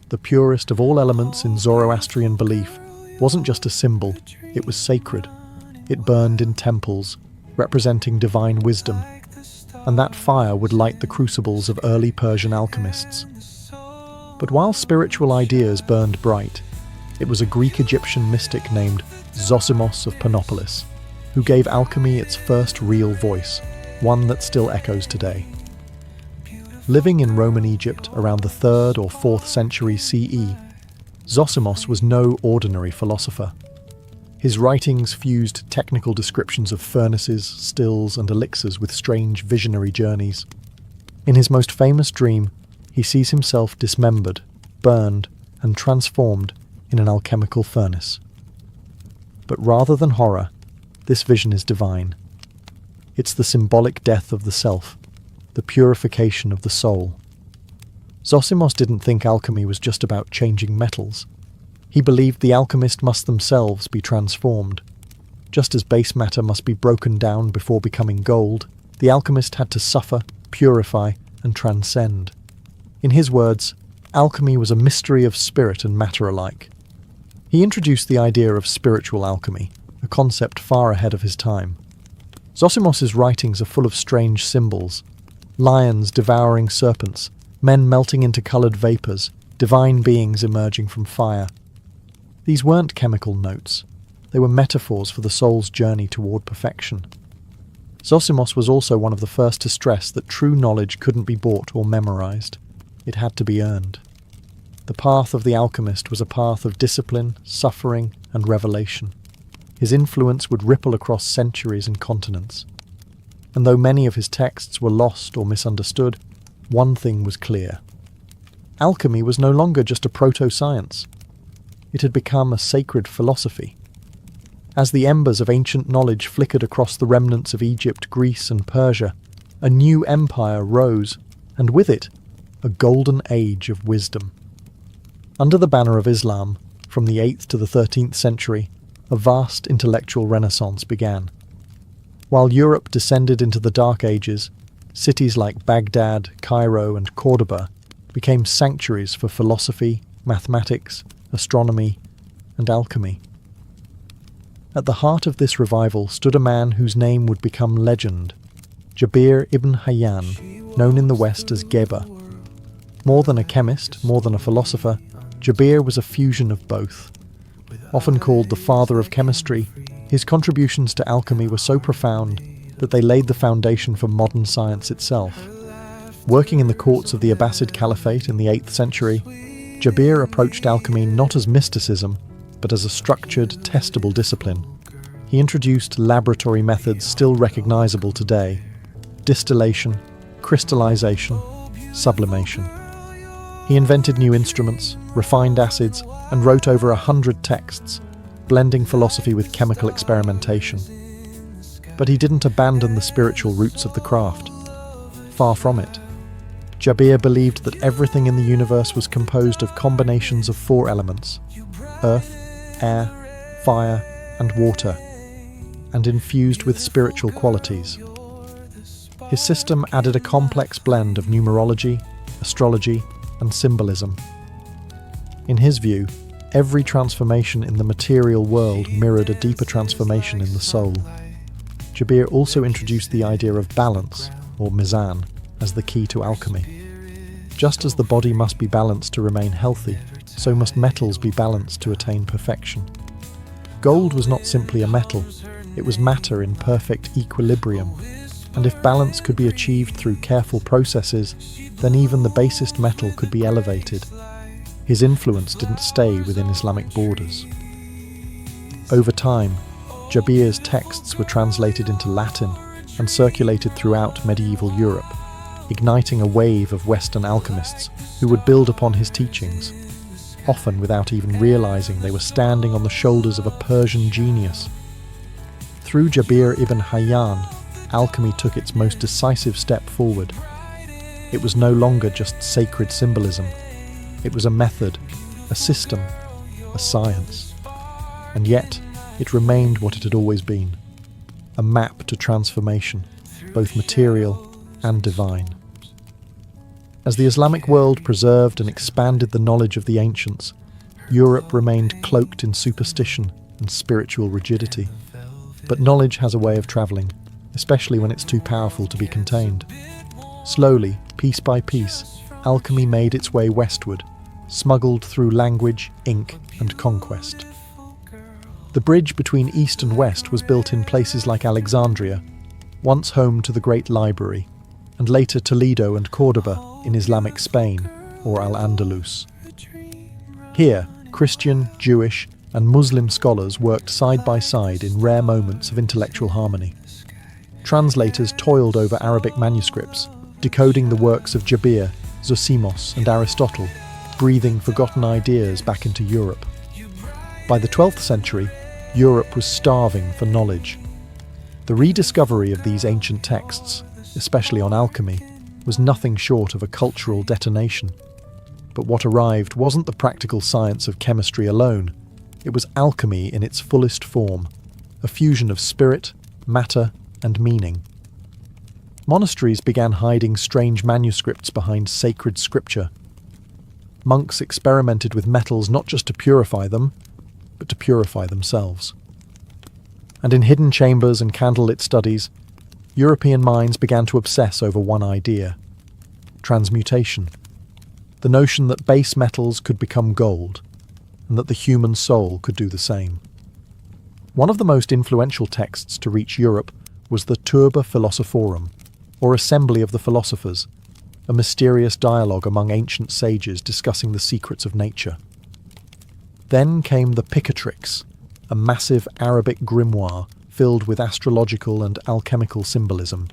the purest of all elements in Zoroastrian belief, wasn't just a symbol, it was sacred. It burned in temples, representing divine wisdom, and that fire would light the crucibles of early Persian alchemists. But while spiritual ideas burned bright, it was a Greek-Egyptian mystic named Zosimos of Panopolis who gave alchemy its first real voice, one that still echoes today. Living in Roman Egypt around the 3rd or 4th century CE, Zosimos was no ordinary philosopher. His writings fused technical descriptions of furnaces, stills, and elixirs with strange visionary journeys. In his most famous dream, he sees himself dismembered, burned, and transformed in an alchemical furnace. But rather than horror, this vision is divine. It's the symbolic death of the self, the purification of the soul. Zosimos didn't think alchemy was just about changing metals. He believed the alchemist must themselves be transformed. Just as base matter must be broken down before becoming gold, the alchemist had to suffer, purify, and transcend. In his words, alchemy was a mystery of spirit and matter alike. He introduced the idea of spiritual alchemy, a concept far ahead of his time. Zosimos's writings are full of strange symbols: lions devouring serpents, men melting into coloured vapours, divine beings emerging from fire. These weren't chemical notes. They were metaphors for the soul's journey toward perfection. Zosimos was also one of the first to stress that true knowledge couldn't be bought or memorized. It had to be earned. The path of the alchemist was a path of discipline, suffering, and revelation. His influence would ripple across centuries and continents. And though many of his texts were lost or misunderstood, one thing was clear. Alchemy was no longer just a proto-science. It had become a sacred philosophy. As the embers of ancient knowledge flickered across the remnants of Egypt, Greece, and Persia, a new empire rose, and with it, a golden age of wisdom. Under the banner of Islam, from the 8th to the 13th century, a vast intellectual renaissance began. While Europe descended into the Dark Ages, cities like Baghdad, Cairo, and Cordoba became sanctuaries for philosophy, mathematics, astronomy, and alchemy. At the heart of this revival stood a man whose name would become legend, Jabir ibn Hayyan, known in the West as Geber. More than a chemist, more than a philosopher, Jabir was a fusion of both. Often called the father of chemistry, his contributions to alchemy were so profound that they laid the foundation for modern science itself. Working in the courts of the Abbasid Caliphate in the 8th century, Jabir approached alchemy not as mysticism, but as a structured, testable discipline. He introduced laboratory methods still recognizable today: distillation, crystallization, sublimation. He invented new instruments, refined acids, and wrote over 100 texts, blending philosophy with chemical experimentation. But he didn't abandon the spiritual roots of the craft. Far from it. Jabir believed that everything in the universe was composed of combinations of 4 elements: earth, air, fire, and water, and infused with spiritual qualities. His system added a complex blend of numerology, astrology, and symbolism. In his view, every transformation in the material world mirrored a deeper transformation in the soul. Jabir also introduced the idea of balance, or mizan, as the key to alchemy. Just as the body must be balanced to remain healthy, so must metals be balanced to attain perfection. Gold was not simply a metal, it was matter in perfect equilibrium. And if balance could be achieved through careful processes, then even the basest metal could be elevated. His influence didn't stay within Islamic borders. Over time, Jabir's texts were translated into Latin and circulated throughout medieval Europe, igniting a wave of Western alchemists who would build upon his teachings, often without even realizing they were standing on the shoulders of a Persian genius. Through Jabir ibn Hayyan, alchemy took its most decisive step forward. It was no longer just sacred symbolism. It was a method, a system, a science. And yet, it remained what it had always been: a map to transformation, both material and divine. As the Islamic world preserved and expanded the knowledge of the ancients, Europe remained cloaked in superstition and spiritual rigidity. But knowledge has a way of travelling, especially when it's too powerful to be contained. Slowly, piece by piece, alchemy made its way westward, smuggled through language, ink, and conquest. The bridge between East and West was built in places like Alexandria, once home to the Great Library, and later Toledo and Córdoba in Islamic Spain, or Al-Andalus. Here, Christian, Jewish, and Muslim scholars worked side by side in rare moments of intellectual harmony. Translators toiled over Arabic manuscripts, decoding the works of Jabir, Zosimos, and Aristotle, breathing forgotten ideas back into Europe. By the 12th century, Europe was starving for knowledge. The rediscovery of these ancient texts, especially on alchemy, was nothing short of a cultural detonation. But what arrived wasn't the practical science of chemistry alone. It was alchemy in its fullest form, a fusion of spirit, matter, and meaning. Monasteries began hiding strange manuscripts behind sacred scripture. Monks experimented with metals not just to purify them, but to purify themselves. And in hidden chambers and candlelit studies, European minds began to obsess over one idea: transmutation. The notion that base metals could become gold, and that the human soul could do the same. One of the most influential texts to reach Europe was the Turba Philosophorum, or Assembly of the Philosophers, a mysterious dialogue among ancient sages discussing the secrets of nature. Then came the Picatrix, a massive Arabic grimoire filled with astrological and alchemical symbolism.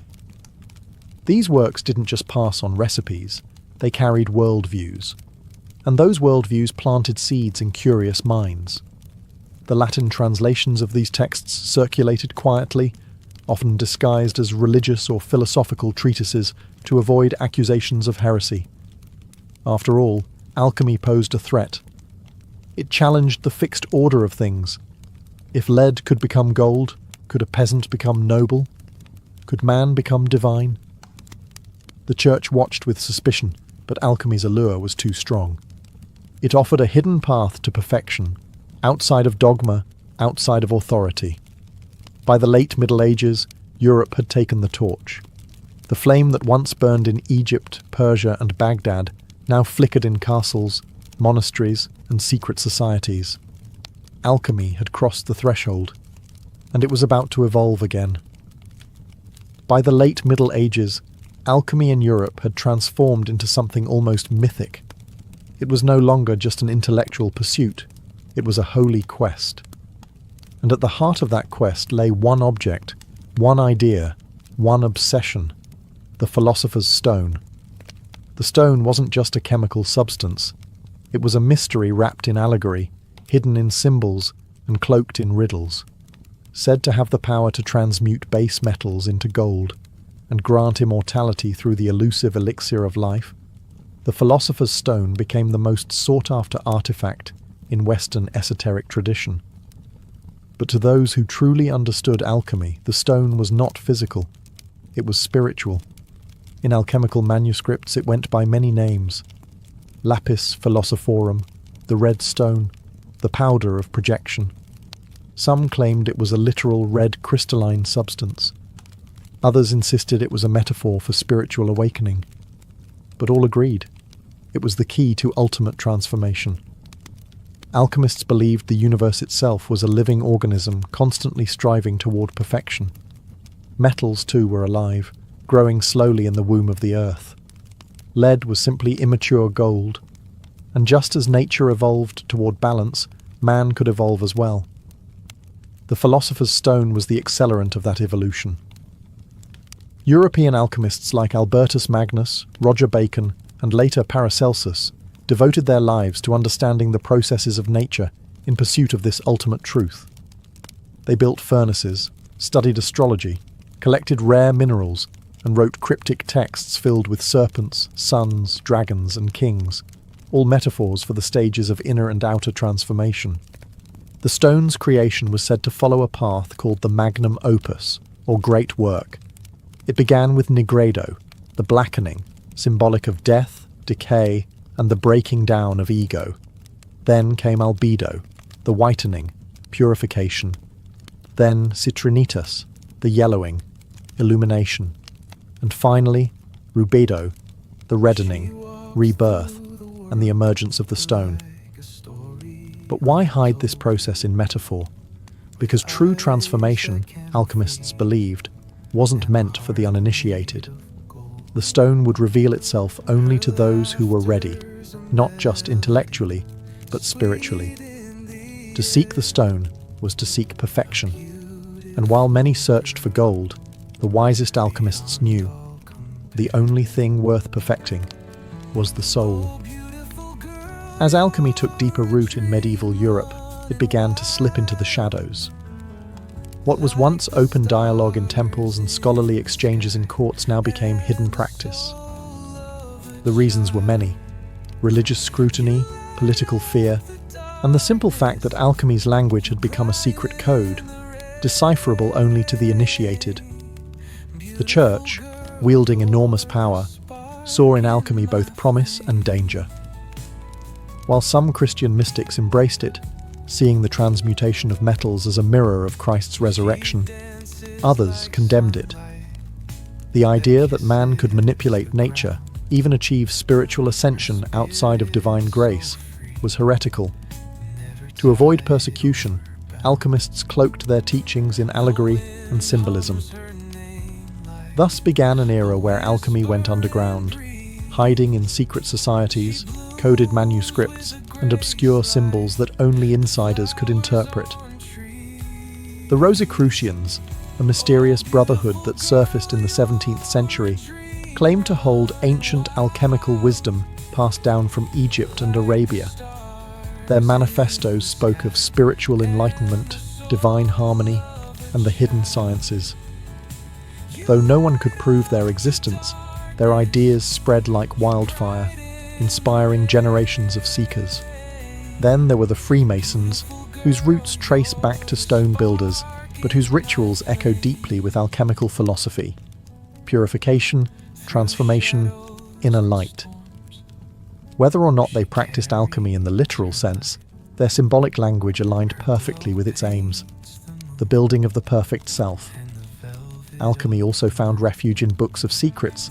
These works didn't just pass on recipes, they carried worldviews. And those worldviews planted seeds in curious minds. The Latin translations of these texts circulated quietly, often disguised as religious or philosophical treatises to avoid accusations of heresy. After all, alchemy posed a threat. It challenged the fixed order of things. If lead could become gold, could a peasant become noble? Could man become divine? The church watched with suspicion, but alchemy's allure was too strong. It offered a hidden path to perfection, outside of dogma, outside of authority. By the late Middle Ages, Europe had taken the torch. The flame that once burned in Egypt, Persia, and Baghdad now flickered in castles, monasteries, and secret societies. Alchemy had crossed the threshold, and it was about to evolve again. By the late Middle Ages, alchemy in Europe had transformed into something almost mythic. It was no longer just an intellectual pursuit, it was a holy quest. And at the heart of that quest lay one object, one idea, one obsession: the philosopher's stone. The stone wasn't just a chemical substance, it was a mystery wrapped in allegory, hidden in symbols and cloaked in riddles. Said to have the power to transmute base metals into gold and grant immortality through the elusive elixir of life, the philosopher's stone became the most sought-after artifact in Western esoteric tradition. But to those who truly understood alchemy, the stone was not physical, it was spiritual. In alchemical manuscripts it went by many names: lapis philosophorum, the red stone, the powder of projection. Some claimed it was a literal red crystalline substance. Others insisted it was a metaphor for spiritual awakening. But all agreed, it was the key to ultimate transformation. Alchemists believed the universe itself was a living organism constantly striving toward perfection. Metals, too, were alive, growing slowly in the womb of the earth. Lead was simply immature gold, and just as nature evolved toward balance, man could evolve as well. The philosopher's stone was the accelerant of that evolution. European alchemists like Albertus Magnus, Roger Bacon, and later Paracelsus devoted their lives to understanding the processes of nature in pursuit of this ultimate truth. They built furnaces, studied astrology, collected rare minerals, and wrote cryptic texts filled with serpents, suns, dragons, and kings, all metaphors for the stages of inner and outer transformation. The stone's creation was said to follow a path called the magnum opus, or great work. It began with nigredo, the blackening, symbolic of death, decay, and the breaking down of ego. Then came albedo, the whitening, purification. Then citrinitas, the yellowing, illumination. And finally, rubedo, the reddening, rebirth, and the emergence of the stone. But why hide this process in metaphor? Because true transformation, alchemists believed, wasn't meant for the uninitiated. The stone would reveal itself only to those who were ready, not just intellectually, but spiritually. To seek the stone was to seek perfection. And while many searched for gold, the wisest alchemists knew the only thing worth perfecting was the soul. As alchemy took deeper root in medieval Europe, it began to slip into the shadows. What was once open dialogue in temples and scholarly exchanges in courts now became hidden practice. The reasons were many: religious scrutiny, political fear, and the simple fact that alchemy's language had become a secret code, decipherable only to the initiated. The Church, wielding enormous power, saw in alchemy both promise and danger. While some Christian mystics embraced it, seeing the transmutation of metals as a mirror of Christ's resurrection, others condemned it. The idea that man could manipulate nature, even achieve spiritual ascension outside of divine grace, was heretical. To avoid persecution, alchemists cloaked their teachings in allegory and symbolism. Thus began an era where alchemy went underground, hiding in secret societies, coded manuscripts, and obscure symbols that only insiders could interpret. The Rosicrucians, a mysterious brotherhood that surfaced in the 17th century, claimed to hold ancient alchemical wisdom passed down from Egypt and Arabia. Their manifestos spoke of spiritual enlightenment, divine harmony, and the hidden sciences. Though no one could prove their existence, their ideas spread like wildfire, inspiring generations of seekers. Then there were the Freemasons, whose roots trace back to stone builders, but whose rituals echo deeply with alchemical philosophy: purification, transformation, inner light. Whether or not they practiced alchemy in the literal sense, their symbolic language aligned perfectly with its aims: the building of the perfect self. Alchemy also found refuge in books of secrets,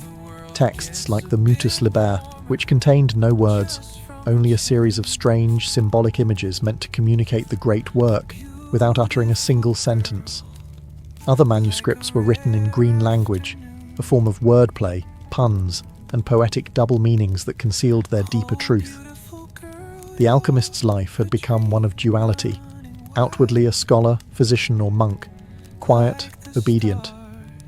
texts like the Mutus Liber, which contained no words, only a series of strange, symbolic images meant to communicate the great work without uttering a single sentence. Other manuscripts were written in green language, a form of wordplay, puns, and poetic double meanings that concealed their deeper truth. The alchemist's life had become one of duality, outwardly a scholar, physician, or monk, quiet, obedient,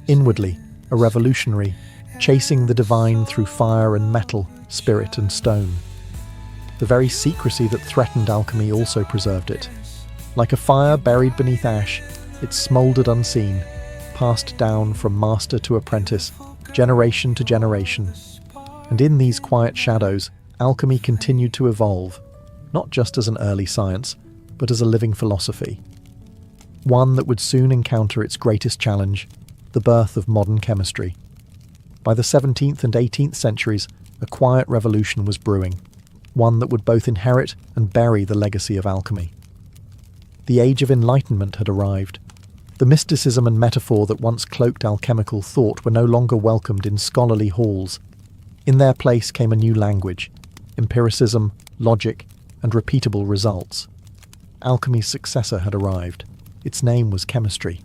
inwardly a revolutionary, chasing the divine through fire and metal, spirit and stone. The very secrecy that threatened alchemy also preserved it. Like a fire buried beneath ash, it smouldered unseen, passed down from master to apprentice, generation to generation. And in these quiet shadows, alchemy continued to evolve, not just as an early science, but as a living philosophy. One that would soon encounter its greatest challenge, the birth of modern chemistry. By the 17th and 18th centuries, a quiet revolution was brewing, one that would both inherit and bury the legacy of alchemy. The Age of Enlightenment had arrived. The mysticism and metaphor that once cloaked alchemical thought were no longer welcomed in scholarly halls. In their place came a new language, empiricism, logic, and repeatable results. Alchemy's successor had arrived. Its name was chemistry.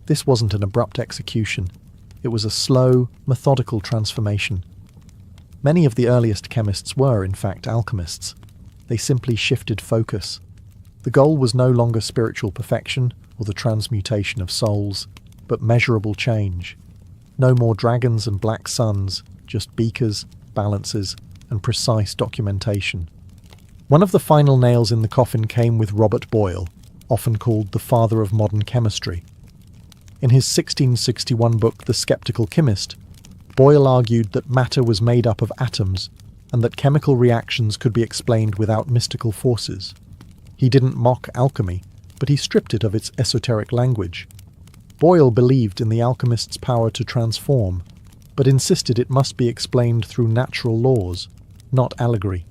This wasn't an abrupt execution. It was a slow, methodical transformation. Many of the earliest chemists were, in fact, alchemists. They simply shifted focus. The goal was no longer spiritual perfection or the transmutation of souls, but measurable change. No more dragons and black suns, just beakers, balances, and precise documentation. One of the final nails in the coffin came with Robert Boyle, often called the father of modern chemistry. In his 1661 book, The Skeptical Chemist, Boyle argued that matter was made up of atoms and that chemical reactions could be explained without mystical forces. He didn't mock alchemy, but he stripped it of its esoteric language. Boyle believed in the alchemist's power to transform, but insisted it must be explained through natural laws, not allegory.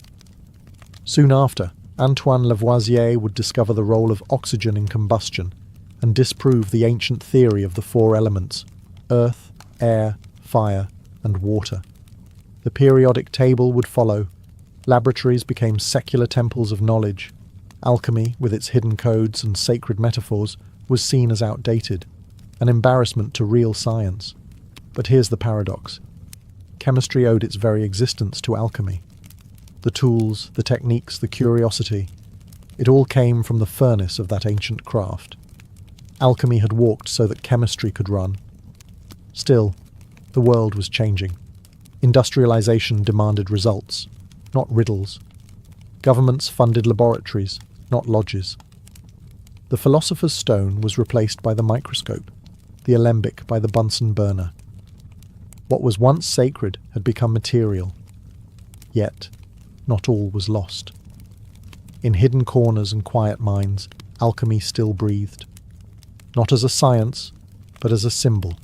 Soon after, Antoine Lavoisier would discover the role of oxygen in combustion and disprove the ancient theory of the four elements: earth, air, fire, and water. The periodic table would follow. Laboratories became secular temples of knowledge. Alchemy, with its hidden codes and sacred metaphors, was seen as outdated, an embarrassment to real science. But here's the paradox. Chemistry owed its very existence to alchemy. The tools, the techniques, the curiosity, it all came from the furnace of that ancient craft. Alchemy had walked so that chemistry could run. Still, the world was changing. Industrialization demanded results, not riddles. Governments funded laboratories, not lodges. The philosopher's stone was replaced by the microscope, the alembic by the Bunsen burner. What was once sacred had become material. Yet, not all was lost. In hidden corners and quiet minds, alchemy still breathed. Not as a science, but as a symbol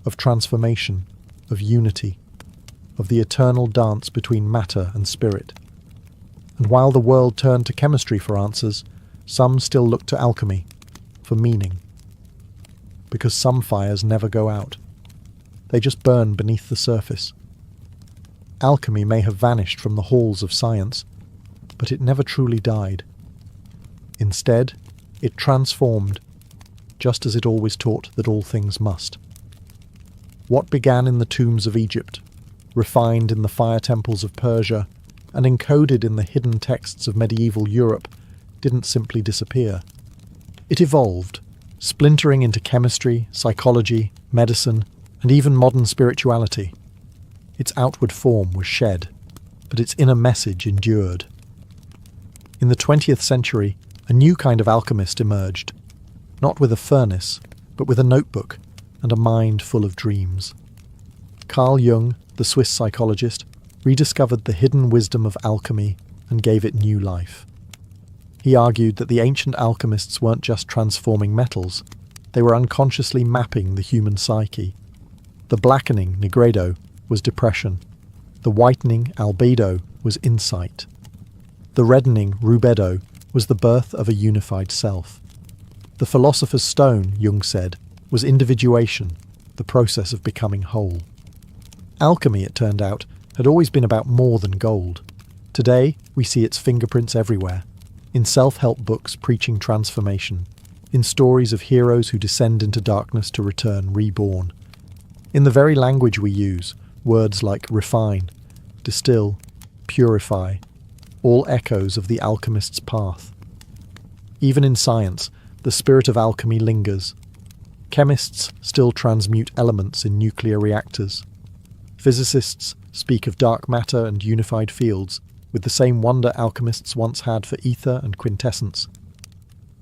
of transformation, of unity, of the eternal dance between matter and spirit. And while the world turned to chemistry for answers, some still looked to alchemy for meaning. Because some fires never go out. They just burn beneath the surface. Alchemy may have vanished from the halls of science, but it never truly died. Instead, it transformed, just as it always taught that all things must. What began in the tombs of Egypt, refined in the fire temples of Persia, and encoded in the hidden texts of medieval Europe, didn't simply disappear. It evolved, splintering into chemistry, psychology, medicine, and even modern spirituality. Its outward form was shed, but its inner message endured. In the 20th century, a new kind of alchemist emerged, not with a furnace, but with a notebook and a mind full of dreams. Carl Jung, the Swiss psychologist, rediscovered the hidden wisdom of alchemy and gave it new life. He argued that the ancient alchemists weren't just transforming metals, they were unconsciously mapping the human psyche. The blackening, nigredo, was depression. The whitening, albedo, was insight. The reddening, rubedo, was the birth of a unified self. The philosopher's stone, Jung said, was individuation, the process of becoming whole. Alchemy, it turned out, had always been about more than gold. Today, we see its fingerprints everywhere, in self-help books preaching transformation, in stories of heroes who descend into darkness to return reborn. In the very language we use, words like refine, distill, purify, all echoes of the alchemist's path. Even in science, the spirit of alchemy lingers. Chemists still transmute elements in nuclear reactors. Physicists speak of dark matter and unified fields, with the same wonder alchemists once had for ether and quintessence.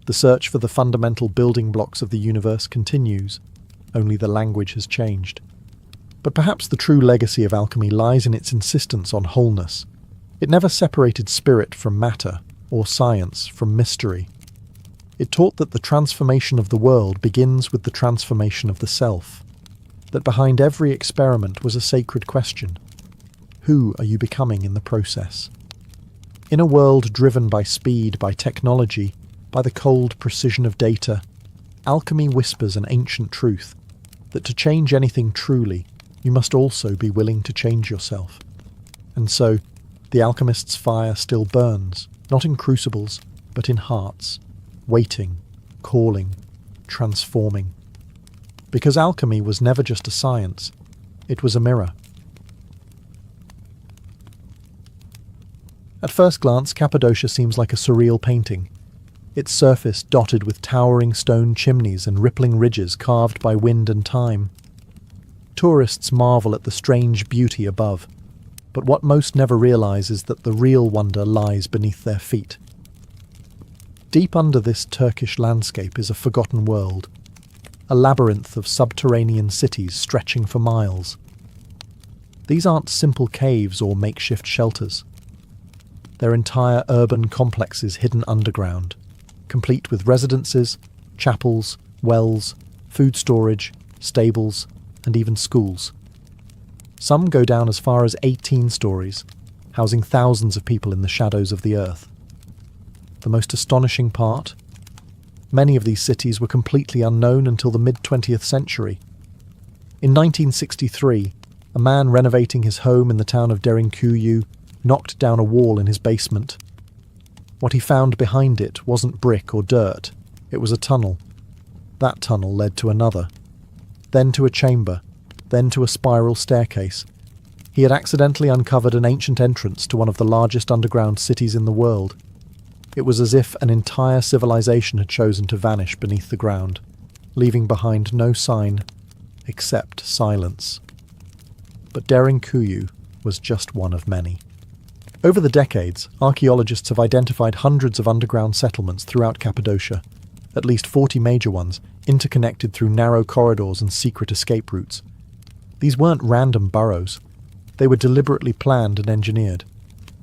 The search for the fundamental building blocks of the universe continues, only the language has changed. But perhaps the true legacy of alchemy lies in its insistence on wholeness. It never separated spirit from matter, or science from mystery. It taught that the transformation of the world begins with the transformation of the self, that behind every experiment was a sacred question. Who are you becoming in the process? In a world driven by speed, by technology, by the cold precision of data, alchemy whispers an ancient truth, that to change anything truly, you must also be willing to change yourself. And so, the alchemist's fire still burns, not in crucibles, but in hearts, waiting, calling, transforming. Because alchemy was never just a science, it was a mirror. At first glance, Cappadocia seems like a surreal painting, its surface dotted with towering stone chimneys and rippling ridges carved by wind and time. Tourists marvel at the strange beauty above, but what most never realize is that the real wonder lies beneath their feet. Deep under this Turkish landscape is a forgotten world, a labyrinth of subterranean cities stretching for miles. These aren't simple caves or makeshift shelters. They're entire urban complexes hidden underground, complete with residences, chapels, wells, food storage, stables, and even schools. Some go down as far as 18 stories, housing thousands of people in the shadows of the earth. The most astonishing part? Many of these cities were completely unknown until the mid-20th century. In 1963, a man renovating his home in the town of Derinkuyu knocked down a wall in his basement. What he found behind it wasn't brick or dirt, it was a tunnel. That tunnel led to another, then to a chamber, then to a spiral staircase. He had accidentally uncovered an ancient entrance to one of the largest underground cities in the world. It was as if an entire civilization had chosen to vanish beneath the ground, leaving behind no sign except silence. But Derinkuyu was just one of many. Over the decades, archaeologists have identified hundreds of underground settlements throughout Cappadocia, at least 40 major ones, interconnected through narrow corridors and secret escape routes. These weren't random burrows. They were deliberately planned and engineered.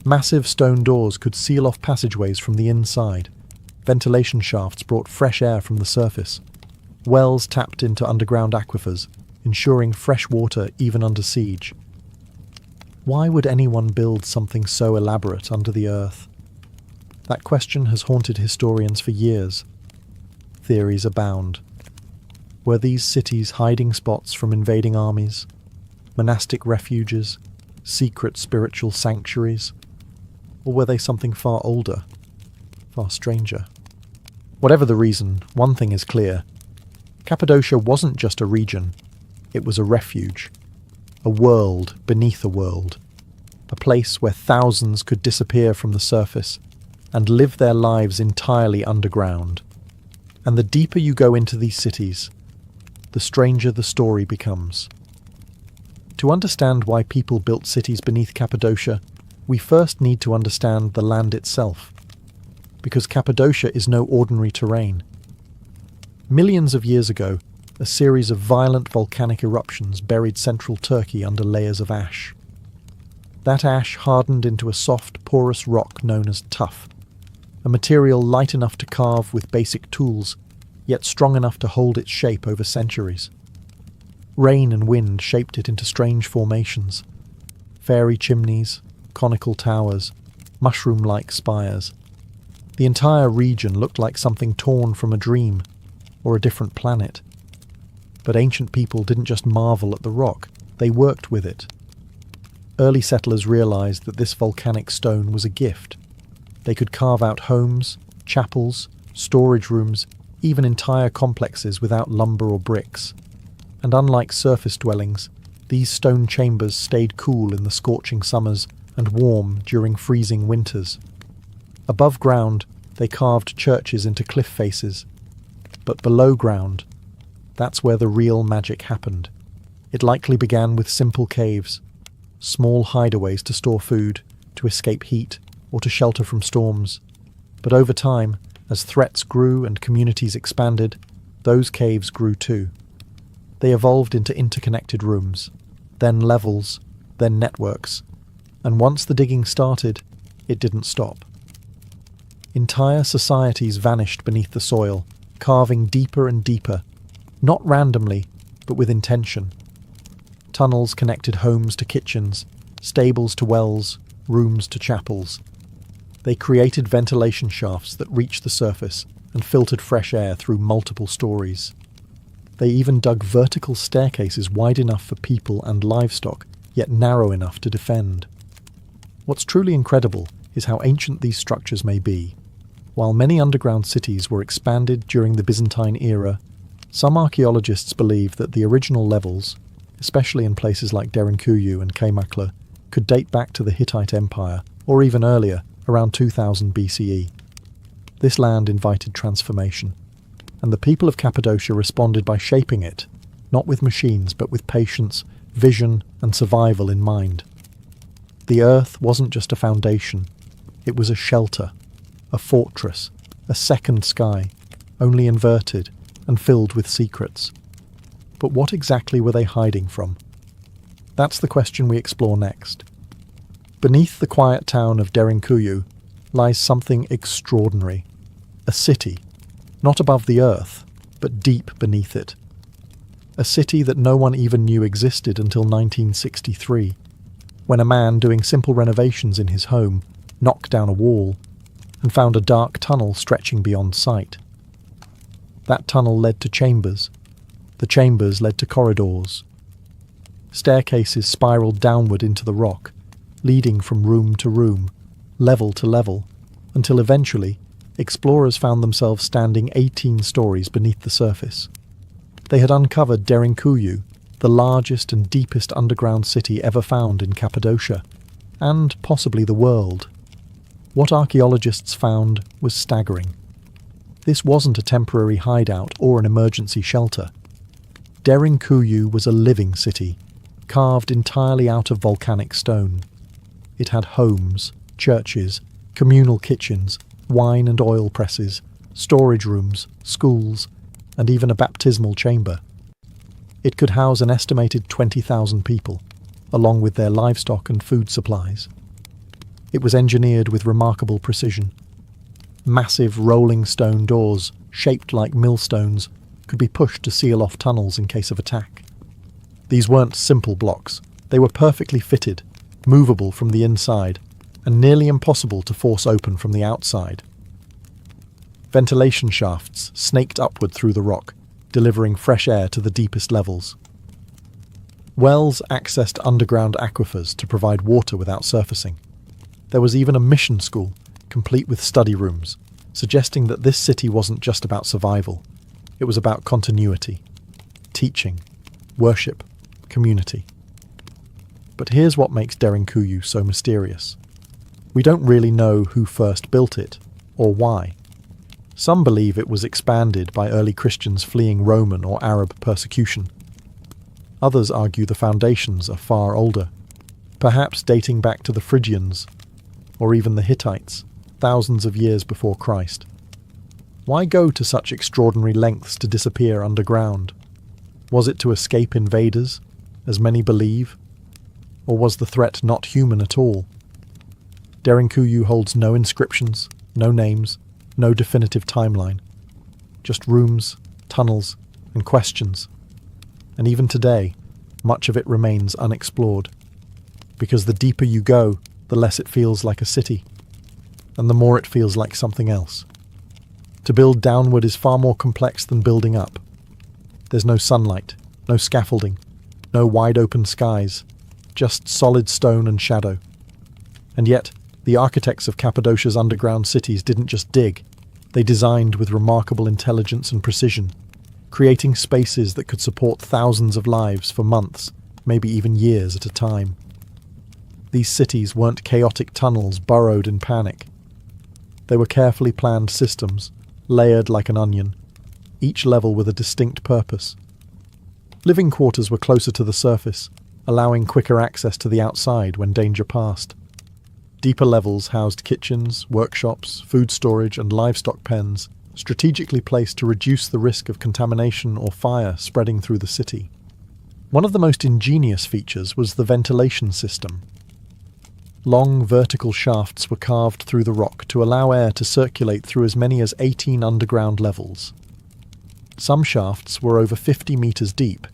Massive stone doors could seal off passageways from the inside. Ventilation shafts brought fresh air from the surface. Wells tapped into underground aquifers, ensuring fresh water even under siege. Why would anyone build something so elaborate under the earth? That question has haunted historians for years. Theories abound. Were these cities hiding spots from invading armies, monastic refuges, secret spiritual sanctuaries? Or were they something far older, far stranger? Whatever the reason, one thing is clear. Cappadocia wasn't just a region, it was a refuge. A world beneath a world. A place where thousands could disappear from the surface and live their lives entirely underground. And the deeper you go into these cities, the stranger the story becomes. To understand why people built cities beneath Cappadocia, we first need to understand the land itself. Because Cappadocia is no ordinary terrain. Millions of years ago, a series of violent volcanic eruptions buried central Turkey under layers of ash. That ash hardened into a soft, porous rock known as tuff, a material light enough to carve with basic tools, yet strong enough to hold its shape over centuries. Rain and wind shaped it into strange formations. Fairy chimneys, conical towers, mushroom-like spires. The entire region looked like something torn from a dream, or a different planet. But ancient people didn't just marvel at the rock, they worked with it. early settlers realized that this volcanic stone was a gift. They could carve out homes, chapels, storage rooms, even entire complexes without lumber or bricks. And unlike surface dwellings, these stone chambers stayed cool in the scorching summers and warm during freezing winters. Above ground, they carved churches into cliff faces. But below ground, that's where the real magic happened. It likely began with simple caves, small hideaways to store food, to escape heat, or to shelter from storms. But over time, as threats grew and communities expanded, those caves grew too. They evolved into interconnected rooms, then levels, then networks, and once the digging started, it didn't stop. Entire societies vanished beneath the soil, carving deeper and deeper, not randomly, but with intention. Tunnels connected homes to kitchens, stables to wells, rooms to chapels. They created ventilation shafts that reached the surface and filtered fresh air through multiple stories. They even dug vertical staircases wide enough for people and livestock, yet narrow enough to defend. What's truly incredible is how ancient these structures may be. While many underground cities were expanded during the Byzantine era, some archaeologists believe that the original levels, especially in places like Derinkuyu and Kaymakla, could date back to the Hittite Empire, or even earlier, around 2000 BCE. This land invited transformation, and the people of Cappadocia responded by shaping it, not with machines but with patience, vision, and survival in mind. The earth wasn't just a foundation, it was a shelter, a fortress, a second sky, only inverted and filled with secrets. But what exactly were they hiding from? That's the question we explore next. Beneath the quiet town of Derinkuyu lies something extraordinary. A city, not above the earth, but deep beneath it. A city that no one even knew existed until 1963, when a man doing simple renovations in his home knocked down a wall and found a dark tunnel stretching beyond sight. That tunnel led to chambers. The chambers led to corridors. Staircases spiraled downward into the rock, leading from room to room, level to level, until eventually explorers found themselves standing 18 stories beneath the surface. They had uncovered Derinkuyu, the largest and deepest underground city ever found in Cappadocia, and possibly the world. What archaeologists found was staggering. This wasn't a temporary hideout or an emergency shelter. Derinkuyu was a living city, carved entirely out of volcanic stone. It had homes, churches, communal kitchens, wine and oil presses, storage rooms, schools, and even a baptismal chamber. It could house an estimated 20,000 people, along with their livestock and food supplies. It was engineered with remarkable precision. Massive rolling stone doors, shaped like millstones, could be pushed to seal off tunnels in case of attack. These weren't simple blocks. They were perfectly fitted, movable from the inside, and nearly impossible to force open from the outside. Ventilation shafts snaked upward through the rock, delivering fresh air to the deepest levels. Wells accessed underground aquifers to provide water without surfacing. There was even a mission school, complete with study rooms, suggesting that this city wasn't just about survival. It was about continuity, teaching, worship, community. But here's what makes Derinkuyu so mysterious. We don't really know who first built it, or why. Some believe it was expanded by early Christians fleeing Roman or Arab persecution. Others argue the foundations are far older, perhaps dating back to the Phrygians, or even the Hittites, thousands of years before Christ. Why go to such extraordinary lengths to disappear underground? Was it to escape invaders, as many believe? Or was the threat not human at all? Derinkuyu holds no inscriptions, no names, no definitive timeline. Just rooms, tunnels, and questions. And even today, much of it remains unexplored. Because the deeper you go, the less it feels like a city, and the more it feels like something else. To build downward is far more complex than building up. There's no sunlight, no scaffolding, no wide open skies. just solid stone and shadow. And yet, the architects of Cappadocia's underground cities didn't just dig. They designed with remarkable intelligence and precision, creating spaces that could support thousands of lives for months, maybe even years at a time. These cities weren't chaotic tunnels burrowed in panic. They were carefully planned systems, layered like an onion, each level with a distinct purpose. Living quarters were closer to the surface, allowing quicker access to the outside when danger passed. Deeper levels housed kitchens, workshops, food storage, and livestock pens, strategically placed to reduce the risk of contamination or fire spreading through the city. One of the most ingenious features was the ventilation system. Long vertical shafts were carved through the rock to allow air to circulate through as many as 18 underground levels. Some shafts were over 50 meters deep,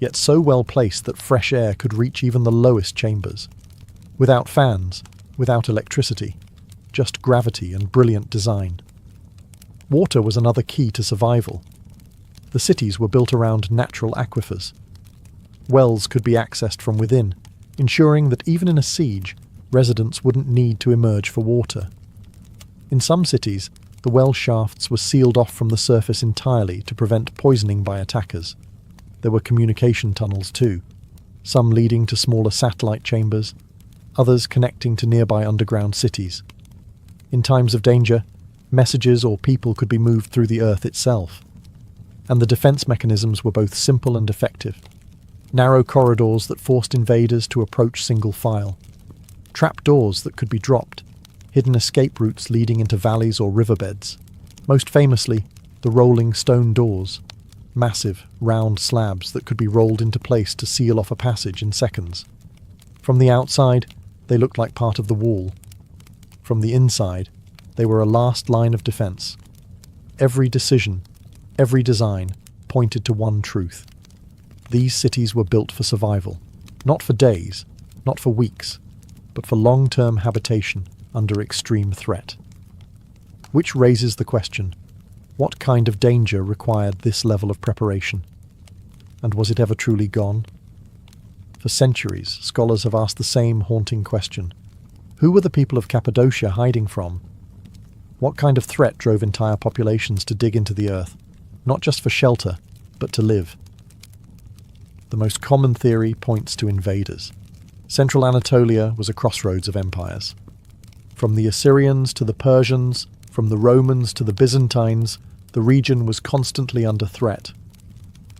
yet so well placed that fresh air could reach even the lowest chambers. Without fans, without electricity, just gravity and brilliant design. Water was another key to survival. The cities were built around natural aquifers. Wells could be accessed from within, ensuring that even in a siege, residents wouldn't need to emerge for water. In some cities, the well shafts were sealed off from the surface entirely to prevent poisoning by attackers. There were communication tunnels too, some leading to smaller satellite chambers, others connecting to nearby underground cities. In times of danger, messages or people could be moved through the earth itself. And the defense mechanisms were both simple and effective. Narrow corridors that forced invaders to approach single file. Trapdoors that could be dropped. Hidden escape routes leading into valleys or riverbeds. Most famously, the rolling stone doors. Massive, round slabs that could be rolled into place to seal off a passage in seconds. From the outside, they looked like part of the wall. From the inside, they were a last line of defense. Every decision, every design, pointed to one truth. These cities were built for survival, not for days, not for weeks, but for long-term habitation under extreme threat. Which raises the question, what kind of danger required this level of preparation? And was it ever truly gone? For centuries, scholars have asked the same haunting question. Who were the people of Cappadocia hiding from? What kind of threat drove entire populations to dig into the earth, not just for shelter, but to live? The most common theory points to invaders. Central Anatolia was a crossroads of empires. From the Assyrians to the Persians, from the Romans to the Byzantines, the region was constantly under threat.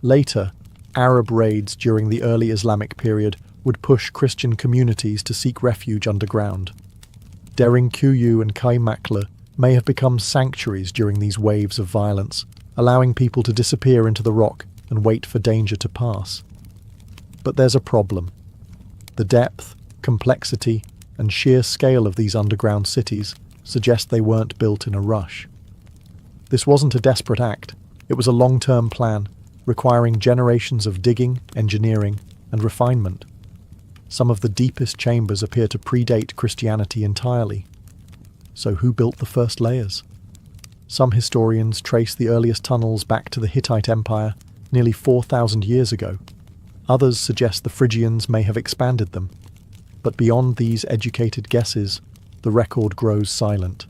Later, Arab raids during the early Islamic period would push Christian communities to seek refuge underground. Derinkuyu and Kaymaklı may have become sanctuaries during these waves of violence, allowing people to disappear into the rock and wait for danger to pass. But there's a problem. The depth, complexity, and sheer scale of these underground cities suggest they weren't built in a rush. This wasn't a desperate act, it was a long-term plan, requiring generations of digging, engineering, and refinement. Some of the deepest chambers appear to predate Christianity entirely. So who built the first layers? Some historians trace the earliest tunnels back to the Hittite Empire nearly 4,000 years ago. Others suggest the Phrygians may have expanded them. But beyond these educated guesses, the record grows silent.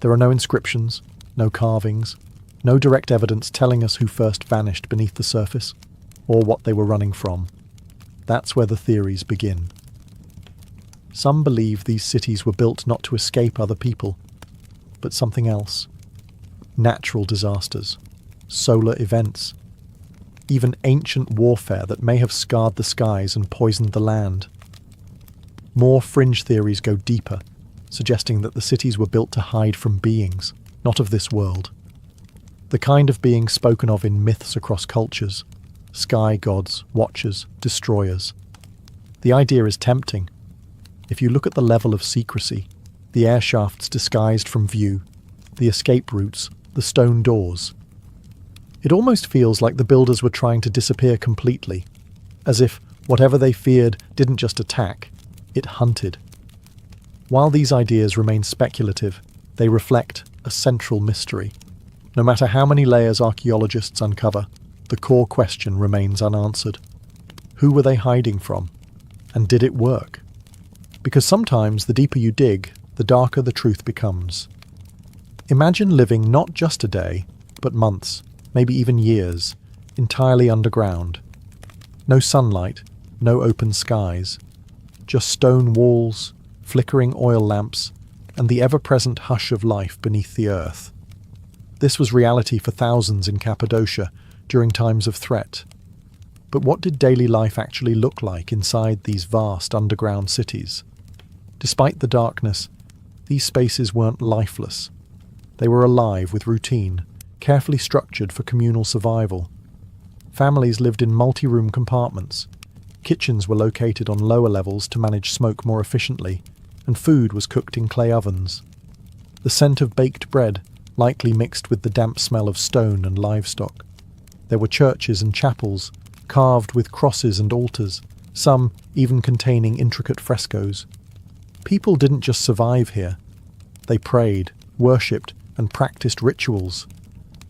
There are no inscriptions, no carvings, no direct evidence telling us who first vanished beneath the surface, or what they were running from. That's where the theories begin. Some believe these cities were built not to escape other people, but something else. Natural disasters, solar events, even ancient warfare that may have scarred the skies and poisoned the land. More fringe theories go deeper, suggesting that the cities were built to hide from beings, not of this world. The kind of beings spoken of in myths across cultures, sky gods, watchers, destroyers. The idea is tempting. If you look at the level of secrecy, the air shafts disguised from view, the escape routes, the stone doors, it almost feels like the builders were trying to disappear completely, as if whatever they feared didn't just attack, it hunted. While these ideas remain speculative, they reflect a central mystery. No matter how many layers archaeologists uncover, the core question remains unanswered. Who were they hiding from? And did it work? Because sometimes the deeper you dig, the darker the truth becomes. Imagine living not just a day, but months, maybe even years, entirely underground. No sunlight, no open skies, just stone walls, flickering oil lamps, and the ever-present hush of life beneath the earth. This was reality for thousands in Cappadocia during times of threat. But what did daily life actually look like inside these vast underground cities? Despite the darkness, these spaces weren't lifeless. They were alive with routine, carefully structured for communal survival. Families lived in multi-room compartments. Kitchens were located on lower levels to manage smoke more efficiently, and food was cooked in clay ovens. The scent of baked bread likely mixed with the damp smell of stone and livestock. There were churches and chapels, carved with crosses and altars, some even containing intricate frescoes. People didn't just survive here. They prayed, worshipped, and practiced rituals.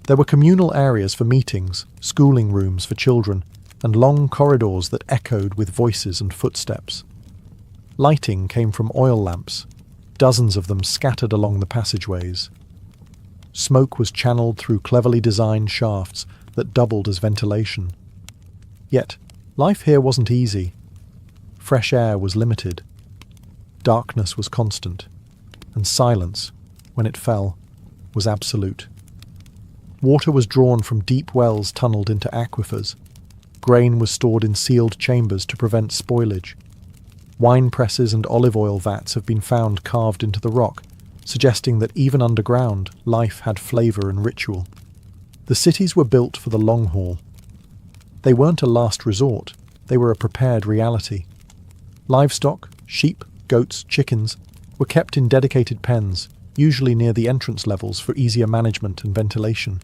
There were communal areas for meetings, schooling rooms for children, and long corridors that echoed with voices and footsteps. Lighting came from oil lamps, dozens of them scattered along the passageways. Smoke was channeled through cleverly designed shafts that doubled as ventilation. Yet, life here wasn't easy. Fresh air was limited. Darkness was constant, and silence, when it fell, was absolute. Water was drawn from deep wells tunneled into aquifers. Grain was stored in sealed chambers to prevent spoilage. Wine presses and olive oil vats have been found carved into the rock, suggesting that even underground, life had flavour and ritual. The cities were built for the long haul. They weren't a last resort, they were a prepared reality. Livestock, sheep, goats, chickens, were kept in dedicated pens, usually near the entrance levels for easier management and ventilation.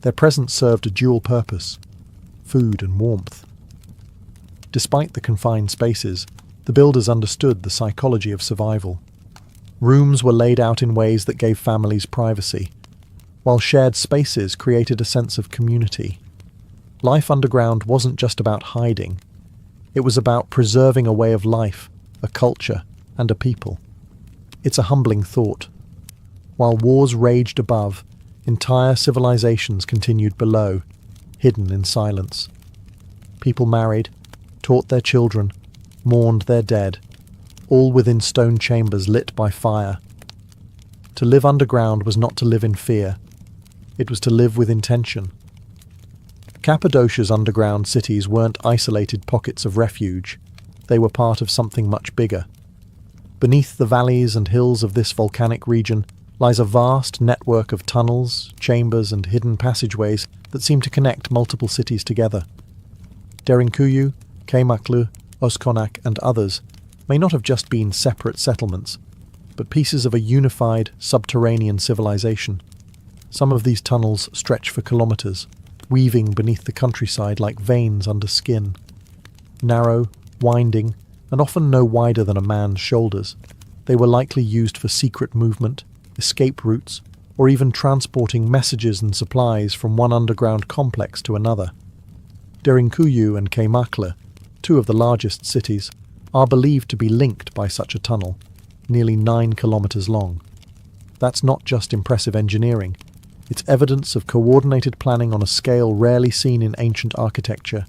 Their presence served a dual purpose: food and warmth. Despite the confined spaces, the builders understood the psychology of survival. Rooms were laid out in ways that gave families privacy, while shared spaces created a sense of community. Life underground wasn't just about hiding. It was about preserving a way of life, a culture, and a people. It's a humbling thought. While wars raged above, entire civilizations continued below, hidden in silence. People married, taught their children, mourned their dead, all within stone chambers lit by fire. To live underground was not to live in fear. It was to live with intention. Cappadocia's underground cities weren't isolated pockets of refuge. They were part of something much bigger. Beneath the valleys and hills of this volcanic region lies a vast network of tunnels, chambers, and hidden passageways that seem to connect multiple cities together. Derinkuyu, Kaymaklı, Özkonak, and others may not have just been separate settlements, but pieces of a unified, subterranean civilization. Some of these tunnels stretch for kilometers, weaving beneath the countryside like veins under skin. Narrow, winding, and often no wider than a man's shoulders, they were likely used for secret movement, escape routes, or even transporting messages and supplies from one underground complex to another. Derinkuyu and Kaymaklı, two of the largest cities, are believed to be linked by such a tunnel, nearly 9 kilometers long. That's not just impressive engineering, it's evidence of coordinated planning on a scale rarely seen in ancient architecture.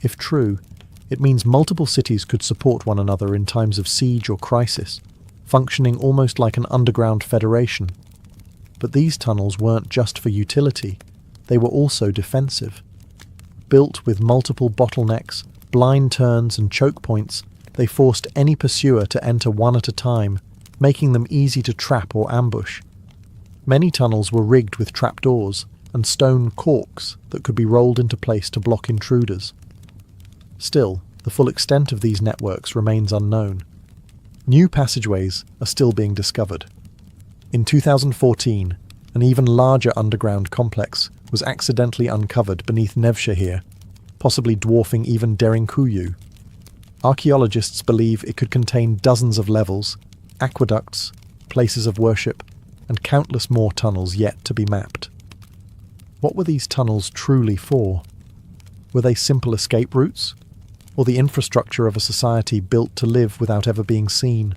If true, it means multiple cities could support one another in times of siege or crisis, functioning almost like an underground federation. But these tunnels weren't just for utility, they were also defensive. Built with multiple bottlenecks, blind turns and choke points, they forced any pursuer to enter one at a time, making them easy to trap or ambush. Many tunnels were rigged with trapdoors and stone corks that could be rolled into place to block intruders. Still, the full extent of these networks remains unknown. New passageways are still being discovered. In 2014, an even larger underground complex was accidentally uncovered beneath Nevşehir, possibly dwarfing even Derinkuyu. Archaeologists believe it could contain dozens of levels, aqueducts, places of worship, and countless more tunnels yet to be mapped. What were these tunnels truly for? Were they simple escape routes? or the infrastructure of a society built to live without ever being seen.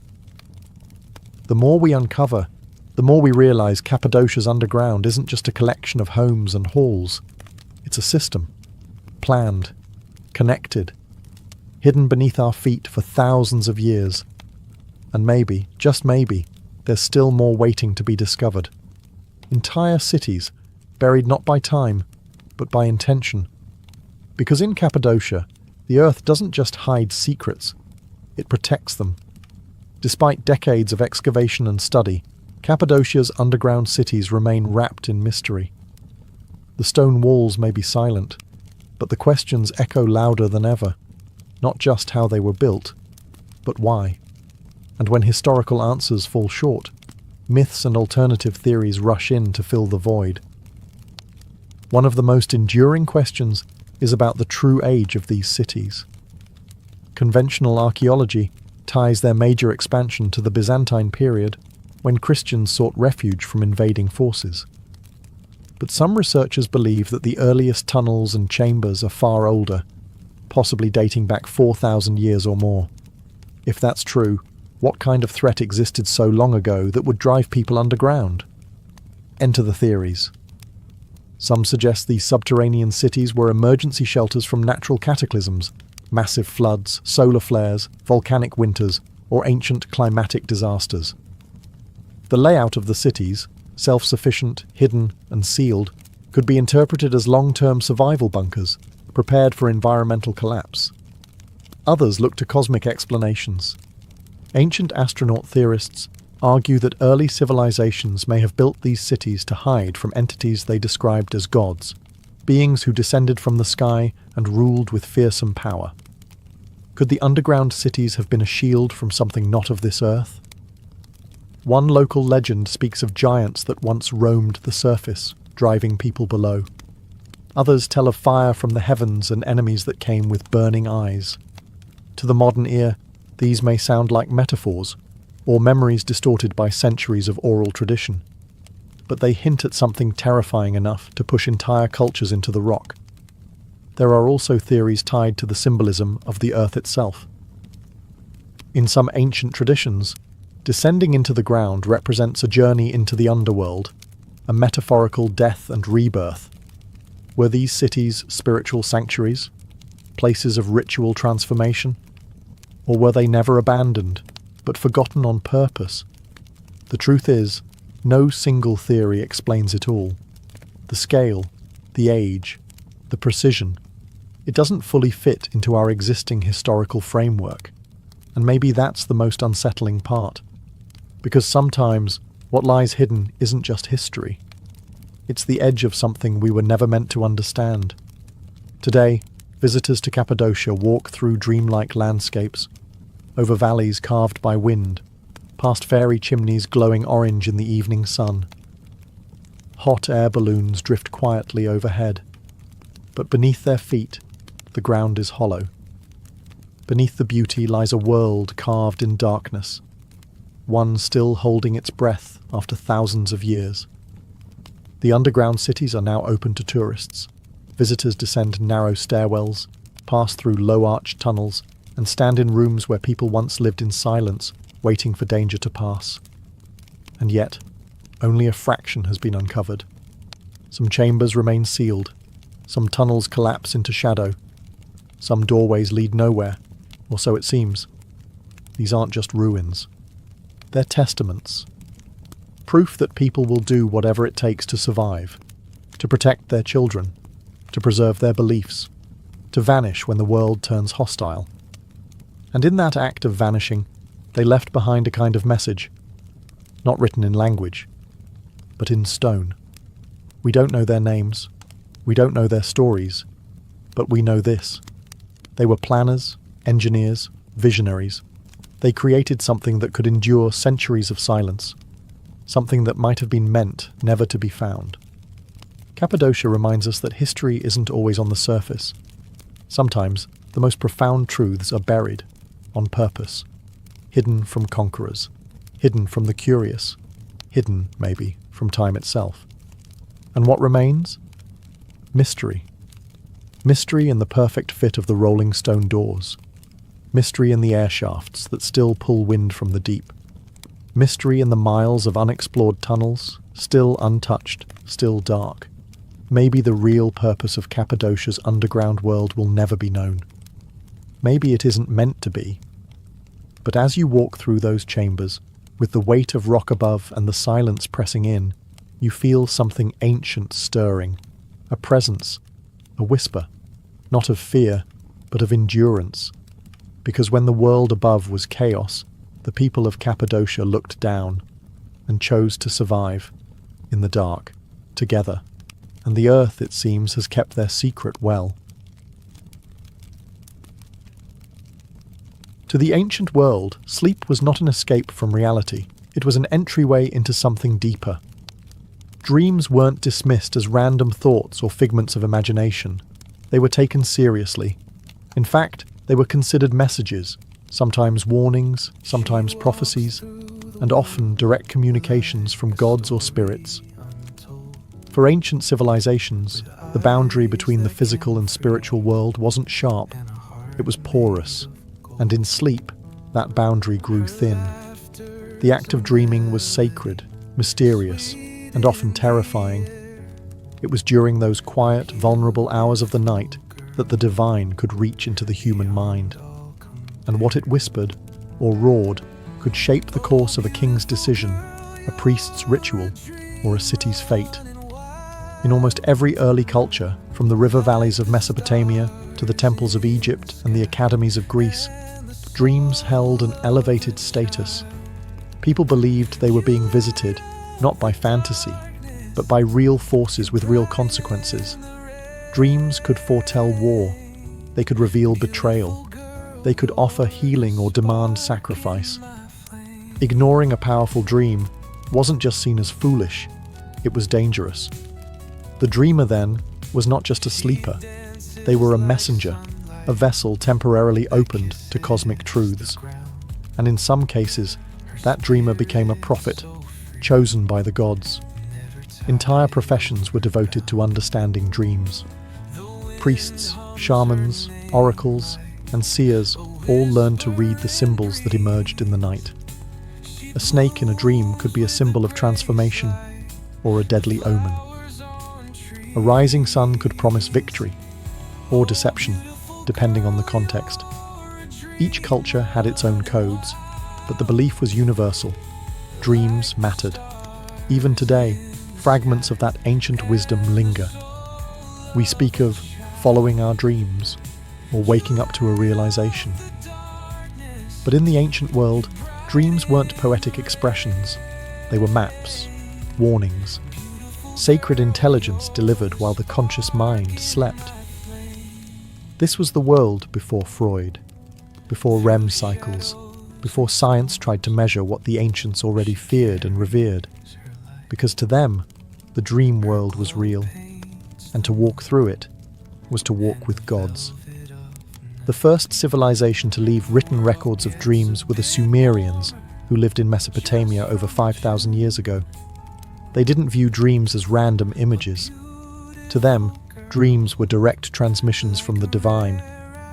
The more we uncover, the more we realize Cappadocia's underground isn't just a collection of homes and halls. It's a system, planned, connected, hidden beneath our feet for thousands of years. And maybe, just maybe, there's still more waiting to be discovered. Entire cities, buried not by time, but by intention. Because in Cappadocia, the Earth doesn't just hide secrets, it protects them. Despite decades of excavation and study, Cappadocia's underground cities remain wrapped in mystery. The stone walls may be silent, but the questions echo louder than ever. Not just how they were built, but why. And when historical answers fall short, myths and alternative theories rush in to fill the void. One of the most enduring questions is about the true age of these cities. Conventional archaeology ties their major expansion to the Byzantine period, when Christians sought refuge from invading forces. But some researchers believe that the earliest tunnels and chambers are far older, possibly dating back 4,000 years or more. If that's true, what kind of threat existed so long ago that would drive people underground? Enter the theories. Some suggest these subterranean cities were emergency shelters from natural cataclysms, massive floods, solar flares, volcanic winters, or ancient climatic disasters. The layout of the cities, self-sufficient, hidden, and sealed, could be interpreted as long-term survival bunkers, prepared for environmental collapse. Others look to cosmic explanations. Ancient astronaut theorists argue that early civilizations may have built these cities to hide from entities they described as gods, beings who descended from the sky and ruled with fearsome power. Could the underground cities have been a shield from something not of this earth? One local legend speaks of giants that once roamed the surface, driving people below. Others tell of fire from the heavens and enemies that came with burning eyes. To the modern ear, these may sound like metaphors, or memories distorted by centuries of oral tradition. But they hint at something terrifying enough to push entire cultures into the rock. There are also theories tied to the symbolism of the earth itself. In some ancient traditions, descending into the ground represents a journey into the underworld, a metaphorical death and rebirth. Were these cities spiritual sanctuaries, places of ritual transformation? Or were they never abandoned, but forgotten on purpose? The truth is, no single theory explains it all. The scale, the age, the precision, it doesn't fully fit into our existing historical framework. And maybe that's the most unsettling part. Because sometimes what lies hidden isn't just history. It's the edge of something we were never meant to understand. Today, visitors to Cappadocia walk through dreamlike landscapes, over valleys carved by wind, past fairy chimneys glowing orange in the evening sun. Hot air balloons drift quietly overhead, but beneath their feet, the ground is hollow. Beneath the beauty lies a world carved in darkness, one still holding its breath after thousands of years. The underground cities are now open to tourists. Visitors descend narrow stairwells, pass through low-arched tunnels, and stand in rooms where people once lived in silence, waiting for danger to pass. And yet, only a fraction has been uncovered. Some chambers remain sealed, some tunnels collapse into shadow, some doorways lead nowhere, or so it seems. These aren't just ruins. They're testaments. Proof that people will do whatever it takes to survive, to protect their children, to preserve their beliefs, to vanish when the world turns hostile. And in that act of vanishing, they left behind a kind of message, not written in language, but in stone. We don't know their names, we don't know their stories, but we know this. They were planners, engineers, visionaries. They created something that could endure centuries of silence, something that might have been meant never to be found. Cappadocia reminds us that history isn't always on the surface. Sometimes the most profound truths are buried, on purpose, hidden from conquerors, hidden from the curious, hidden, maybe, from time itself. And what remains? Mystery. Mystery in the perfect fit of the rolling stone doors. Mystery in the air shafts that still pull wind from the deep. Mystery in the miles of unexplored tunnels, still untouched, still dark. Maybe the real purpose of Cappadocia's underground world will never be known. Maybe it isn't meant to be. But as you walk through those chambers, with the weight of rock above and the silence pressing in, you feel something ancient stirring, a presence, a whisper, not of fear, but of endurance. Because when the world above was chaos, the people of Cappadocia looked down and chose to survive, in the dark, together. And the earth, it seems, has kept their secret well. To the ancient world, sleep was not an escape from reality. It was an entryway into something deeper. Dreams weren't dismissed as random thoughts or figments of imagination. They were taken seriously. In fact, they were considered messages, sometimes warnings, sometimes prophecies, and often direct communications from gods or spirits. For ancient civilizations, the boundary between the physical and spiritual world wasn't sharp. It was porous, and in sleep, that boundary grew thin. The act of dreaming was sacred, mysterious, and often terrifying. It was during those quiet, vulnerable hours of the night that the divine could reach into the human mind. And what it whispered, or roared, could shape the course of a king's decision, a priest's ritual, or a city's fate. In almost every early culture, from the river valleys of Mesopotamia to the temples of Egypt and the academies of Greece, dreams held an elevated status. People believed they were being visited, not by fantasy, but by real forces with real consequences. Dreams could foretell war. They could reveal betrayal. They could offer healing or demand sacrifice. Ignoring a powerful dream wasn't just seen as foolish, it was dangerous. The dreamer, then, was not just a sleeper. They were a messenger, a vessel temporarily opened to cosmic truths. And in some cases, that dreamer became a prophet, chosen by the gods. Entire professions were devoted to understanding dreams. Priests, shamans, oracles, and seers all learned to read the symbols that emerged in the night. A snake in a dream could be a symbol of transformation or a deadly omen. A rising sun could promise victory or deception, depending on the context. Each culture had its own codes, but the belief was universal. Dreams mattered. Even today, fragments of that ancient wisdom linger. We speak of following our dreams or waking up to a realization. But in the ancient world, dreams weren't poetic expressions. They were maps, warnings, sacred intelligence delivered while the conscious mind slept. This was the world before Freud, before REM cycles, before science tried to measure what the ancients already feared and revered. Because to them, the dream world was real, and to walk through it was to walk with gods. The first civilization to leave written records of dreams were the Sumerians, who lived in Mesopotamia over 5,000 years ago. They didn't view dreams as random images. To them, dreams were direct transmissions from the divine,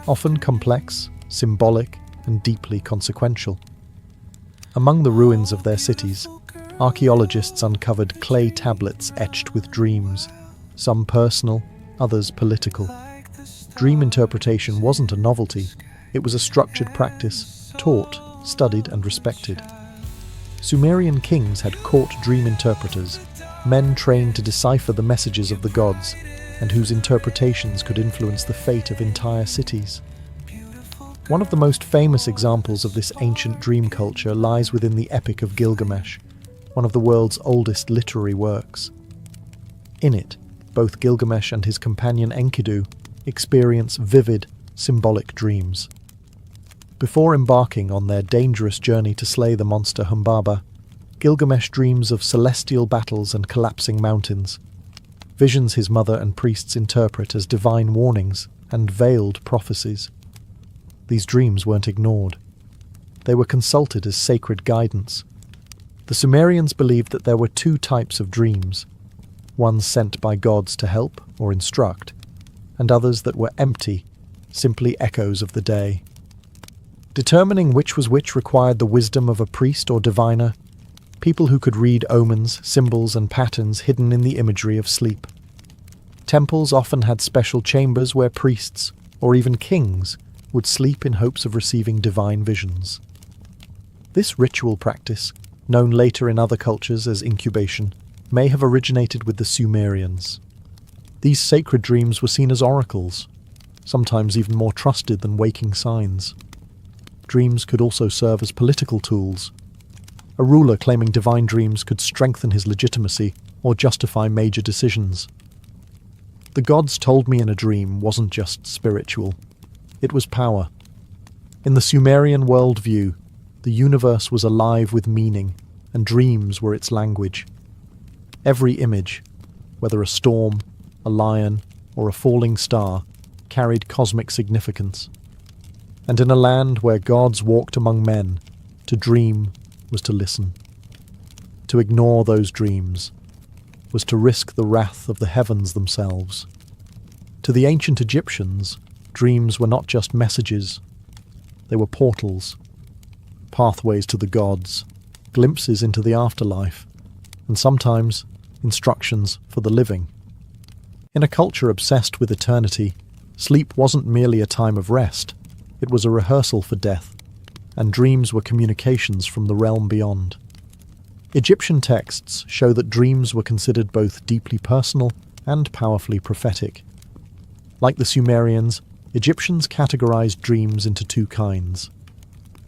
often complex, symbolic, and deeply consequential. Among the ruins of their cities, archaeologists uncovered clay tablets etched with dreams, some personal, others political. Dream interpretation wasn't a novelty, it was a structured practice, taught, studied, and respected. Sumerian kings had court dream interpreters, men trained to decipher the messages of the gods, and whose interpretations could influence the fate of entire cities. One of the most famous examples of this ancient dream culture lies within the Epic of Gilgamesh, one of the world's oldest literary works. In it, both Gilgamesh and his companion Enkidu experience vivid, symbolic dreams. Before embarking on their dangerous journey to slay the monster Humbaba, Gilgamesh dreams of celestial battles and collapsing mountains, visions his mother and priests interpret as divine warnings and veiled prophecies. These dreams weren't ignored. They were consulted as sacred guidance. The Sumerians believed that there were two types of dreams, ones sent by gods to help or instruct, and others that were empty, simply echoes of the day. Determining which was which required the wisdom of a priest or diviner, people who could read omens, symbols, and patterns hidden in the imagery of sleep. Temples often had special chambers where priests, or even kings, would sleep in hopes of receiving divine visions. This ritual practice, known later in other cultures as incubation, may have originated with the Sumerians. These sacred dreams were seen as oracles, sometimes even more trusted than waking signs. Dreams could also serve as political tools. A ruler claiming divine dreams could strengthen his legitimacy or justify major decisions. The gods told me in a dream wasn't just spiritual. It was power. In the Sumerian worldview, the universe was alive with meaning, and dreams were its language. Every image, whether a storm, a lion, or a falling star, carried cosmic significance. And in a land where gods walked among men, to dream was to listen. To ignore those dreams was to risk the wrath of the heavens themselves. To the ancient Egyptians, dreams were not just messages. They were portals, pathways to the gods, glimpses into the afterlife, and sometimes instructions for the living. In a culture obsessed with eternity, sleep wasn't merely a time of rest, it was a rehearsal for death, and dreams were communications from the realm beyond. Egyptian texts show that dreams were considered both deeply personal and powerfully prophetic. Like the Sumerians, Egyptians categorized dreams into two kinds: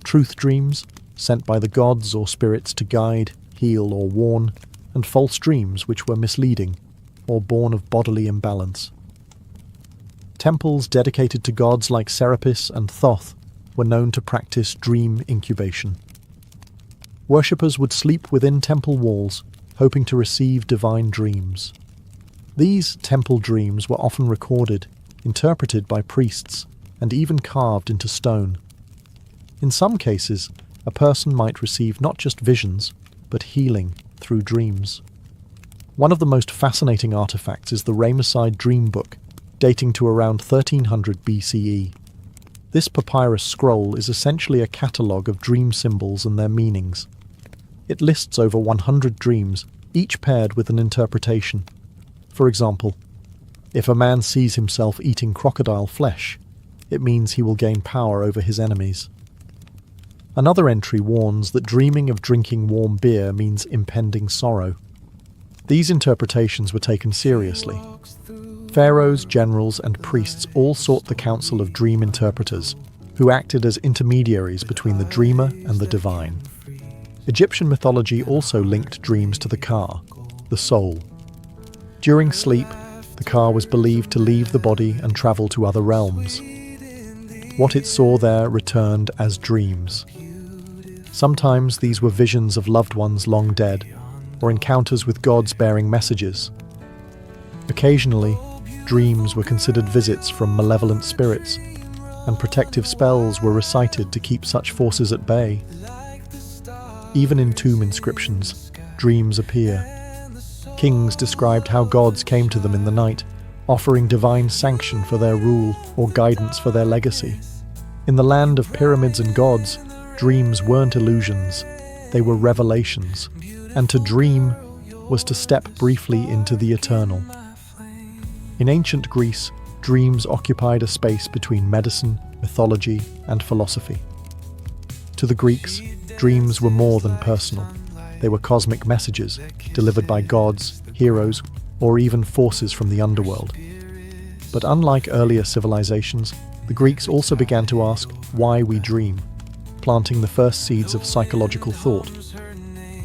truth dreams, sent by the gods or spirits to guide, heal, or warn, and false dreams which were misleading, or born of bodily imbalance. Temples dedicated to gods like Serapis and Thoth were known to practice dream incubation. Worshippers would sleep within temple walls, hoping to receive divine dreams. These temple dreams were often recorded, interpreted by priests, and even carved into stone. In some cases, a person might receive not just visions, but healing through dreams. One of the most fascinating artifacts is the Ramesside Dream Book, dating to around 1300 BCE. This papyrus scroll is essentially a catalogue of dream symbols and their meanings. It lists over 100 dreams, each paired with an interpretation. For example, if a man sees himself eating crocodile flesh, it means he will gain power over his enemies. Another entry warns that dreaming of drinking warm beer means impending sorrow. These interpretations were taken seriously. Pharaohs, generals, and priests all sought the counsel of dream interpreters, who acted as intermediaries between the dreamer and the divine. Egyptian mythology also linked dreams to the ka, the soul. During sleep, the ka was believed to leave the body and travel to other realms. What it saw there returned as dreams. Sometimes these were visions of loved ones long dead, or encounters with gods bearing messages. Occasionally, dreams were considered visits from malevolent spirits, and protective spells were recited to keep such forces at bay. Even in tomb inscriptions, dreams appear. Kings described how gods came to them in the night, offering divine sanction for their rule or guidance for their legacy. In the land of pyramids and gods, dreams weren't illusions, they were revelations, and to dream was to step briefly into the eternal. In ancient Greece, dreams occupied a space between medicine, mythology, and philosophy. To the Greeks, dreams were more than personal. They were cosmic messages, delivered by gods, heroes, or even forces from the underworld. But unlike earlier civilizations, the Greeks also began to ask why we dream, planting the first seeds of psychological thought.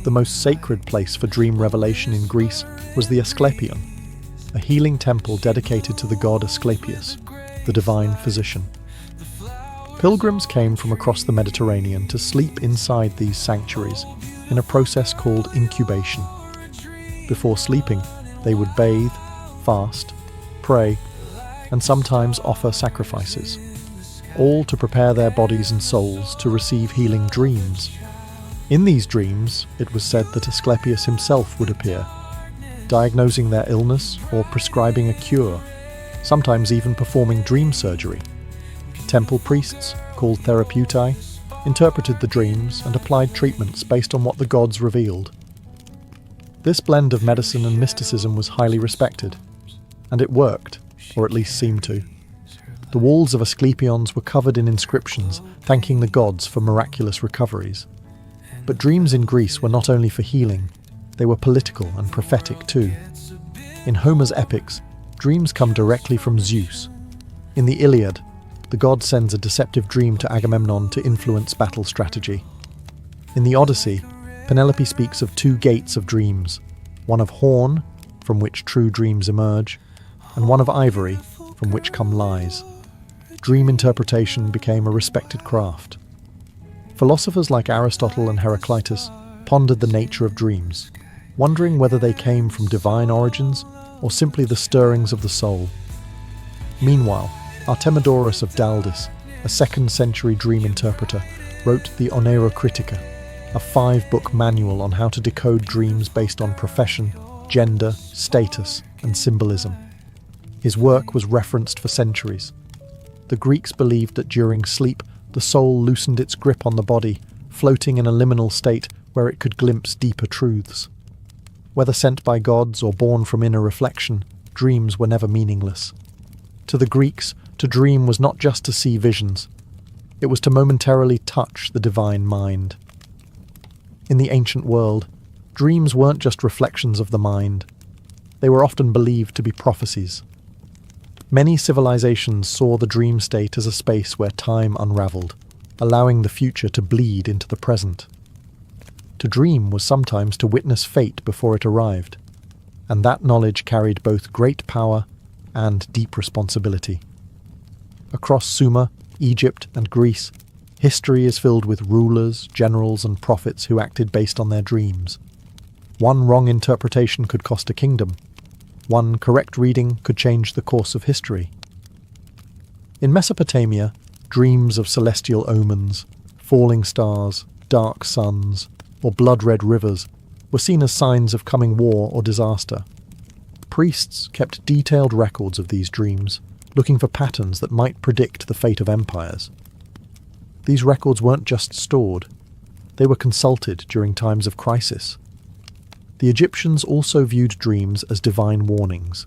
The most sacred place for dream revelation in Greece was the Asclepion, a healing temple dedicated to the god Asclepius, the divine physician. Pilgrims came from across the Mediterranean to sleep inside these sanctuaries in a process called incubation. Before sleeping, they would bathe, fast, pray, and sometimes offer sacrifices, all to prepare their bodies and souls to receive healing dreams. In these dreams, it was said that Asclepius himself would appear, diagnosing their illness or prescribing a cure. sometimes even performing dream surgery. Temple priests, called therapeutai, interpreted the dreams and applied treatments based on what the gods revealed. This blend of medicine and mysticism was highly respected, and it worked, or at least seemed to. The walls of Asclepions were covered in inscriptions thanking the gods for miraculous recoveries. But dreams in Greece were not only for healing, they were political and prophetic too. In Homer's epics, dreams come directly from Zeus. In the Iliad, the god sends a deceptive dream to Agamemnon to influence battle strategy. In the Odyssey, Penelope speaks of two gates of dreams, one of horn, from which true dreams emerge, and one of ivory, from which come lies. Dream interpretation became a respected craft. Philosophers like Aristotle and Heraclitus pondered the nature of dreams, wondering whether they came from divine origins or simply the stirrings of the soul. Meanwhile, Artemidorus of Daldis, a 2nd century dream interpreter, wrote the Oneirocritica, a 5-book manual on how to decode dreams based on profession, gender, status, and symbolism. His work was referenced for centuries. The Greeks believed that during sleep, the soul loosened its grip on the body, floating in a liminal state where it could glimpse deeper truths. Whether sent by gods or born from inner reflection, dreams were never meaningless. To the Greeks, to dream was not just to see visions. It was to momentarily touch the divine mind. In the ancient world, dreams weren't just reflections of the mind. They were often believed to be prophecies. Many civilizations saw the dream state as a space where time unraveled, allowing the future to bleed into the present. To dream was sometimes to witness fate before it arrived, and that knowledge carried both great power and deep responsibility. Across Sumer, Egypt, and Greece, history is filled with rulers, generals, and prophets who acted based on their dreams. One wrong interpretation could cost a kingdom. One correct reading could change the course of history. In Mesopotamia, dreams of celestial omens, falling stars, dark suns, or blood-red rivers were seen as signs of coming war or disaster. Priests kept detailed records of these dreams, looking for patterns that might predict the fate of empires. These records weren't just stored, they were consulted during times of crisis. The Egyptians also viewed dreams as divine warnings.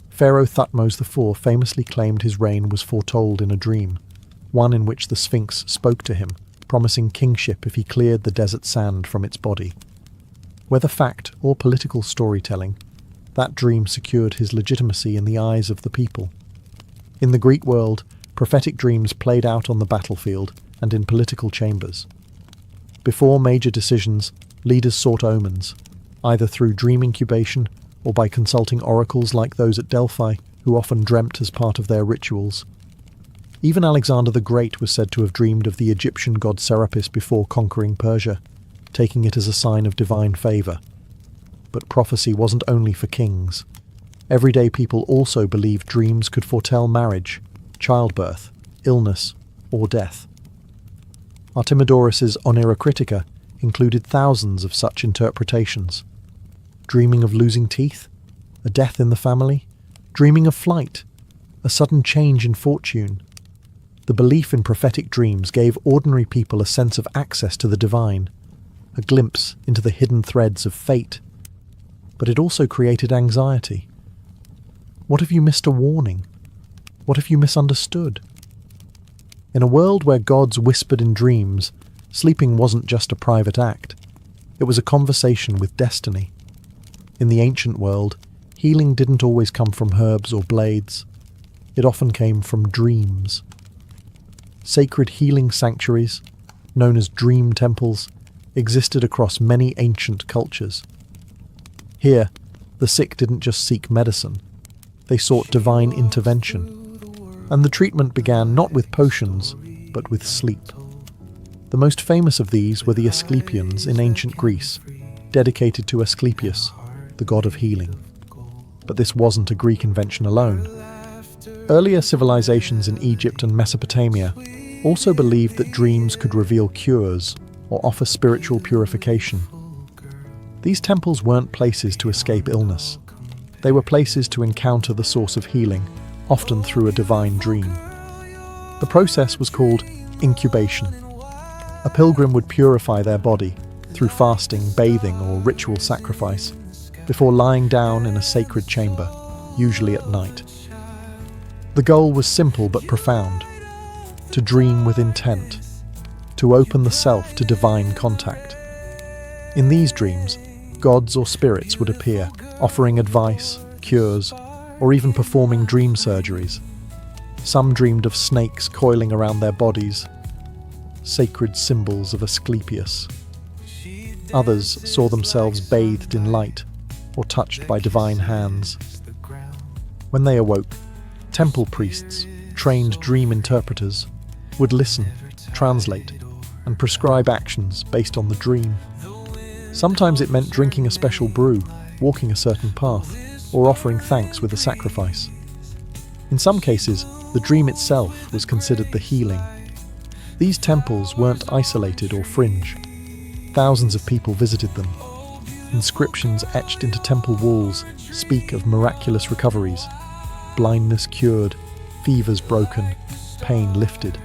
Pharaoh Thutmose IV famously claimed his reign was foretold in a dream, one in which the Sphinx spoke to him, promising kingship if he cleared the desert sand from its body. Whether fact or political storytelling, that dream secured his legitimacy in the eyes of the people. In the Greek world, prophetic dreams played out on the battlefield and in political chambers. Before major decisions, leaders sought omens, either through dream incubation or by consulting oracles like those at Delphi, who often dreamt as part of their rituals. Even Alexander the Great was said to have dreamed of the Egyptian god Serapis before conquering Persia, taking it as a sign of divine favour. But prophecy wasn't only for kings. Everyday people also believed dreams could foretell marriage, childbirth, illness, or death. Artemidorus's Oneirocritica included thousands of such interpretations. Dreaming of losing teeth, a death in the family, dreaming of flight, a sudden change in fortune. The belief in prophetic dreams gave ordinary people a sense of access to the divine, a glimpse into the hidden threads of fate. But it also created anxiety. What if you missed a warning? What if you misunderstood? In a world where gods whispered in dreams, sleeping wasn't just a private act. It was a conversation with destiny. In the ancient world, healing didn't always come from herbs or blades. It often came from dreams. Sacred healing sanctuaries, known as dream temples, existed across many ancient cultures. Here, the sick didn't just seek medicine. They sought divine intervention. And the treatment began not with potions, but with sleep. The most famous of these were the Asclepians in ancient Greece, dedicated to Asclepius, the god of healing. But this wasn't a Greek invention alone. Earlier civilizations in Egypt and Mesopotamia also believed that dreams could reveal cures or offer spiritual purification. These temples weren't places to escape illness. They were places to encounter the source of healing, often through a divine dream. The process was called incubation. A pilgrim would purify their body through fasting, bathing, or ritual sacrifice before lying down in a sacred chamber, usually at night. The goal was simple but profound: to dream with intent, to open the self to divine contact. In these dreams, gods or spirits would appear, offering advice, cures, or even performing dream surgeries. Some dreamed of snakes coiling around their bodies, sacred symbols of Asclepius. Others saw themselves bathed in light or touched by divine hands. When they awoke, temple priests, trained dream interpreters, would listen, translate, and prescribe actions based on the dream. Sometimes it meant drinking a special brew, walking a certain path, or offering thanks with a sacrifice. In some cases, the dream itself was considered the healing. These temples weren't isolated or fringe. Thousands of people visited them. Inscriptions etched into temple walls speak of miraculous recoveries: blindness cured, fevers broken, pain lifted.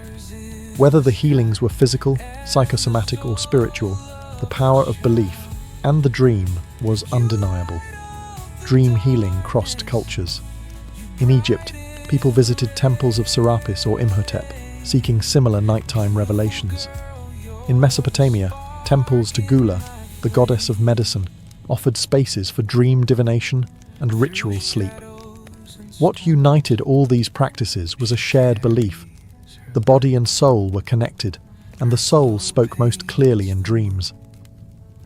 Whether the healings were physical, psychosomatic, or spiritual, the power of belief and the dream was undeniable. Dream healing crossed cultures. In Egypt, people visited temples of Serapis or Imhotep, seeking similar nighttime revelations. In Mesopotamia, temples to Gula, the goddess of medicine, offered spaces for dream divination and ritual sleep. What united all these practices was a shared belief. The body and soul were connected, and the soul spoke most clearly in dreams.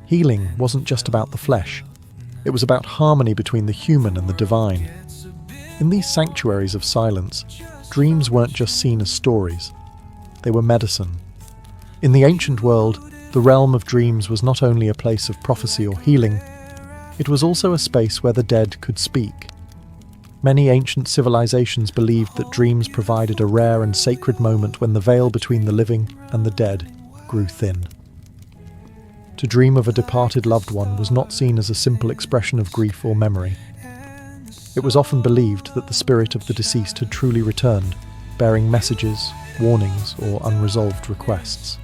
Healing wasn't just about the flesh. It was about harmony between the human and the divine. In these sanctuaries of silence, dreams weren't just seen as stories. They were medicine. In the ancient world, the realm of dreams was not only a place of prophecy or healing, it was also a space where the dead could speak. Many ancient civilizations believed that dreams provided a rare and sacred moment when the veil between the living and the dead grew thin. To dream of a departed loved one was not seen as a simple expression of grief or memory. It was often believed that the spirit of the deceased had truly returned, bearing messages, warnings, or unresolved requests.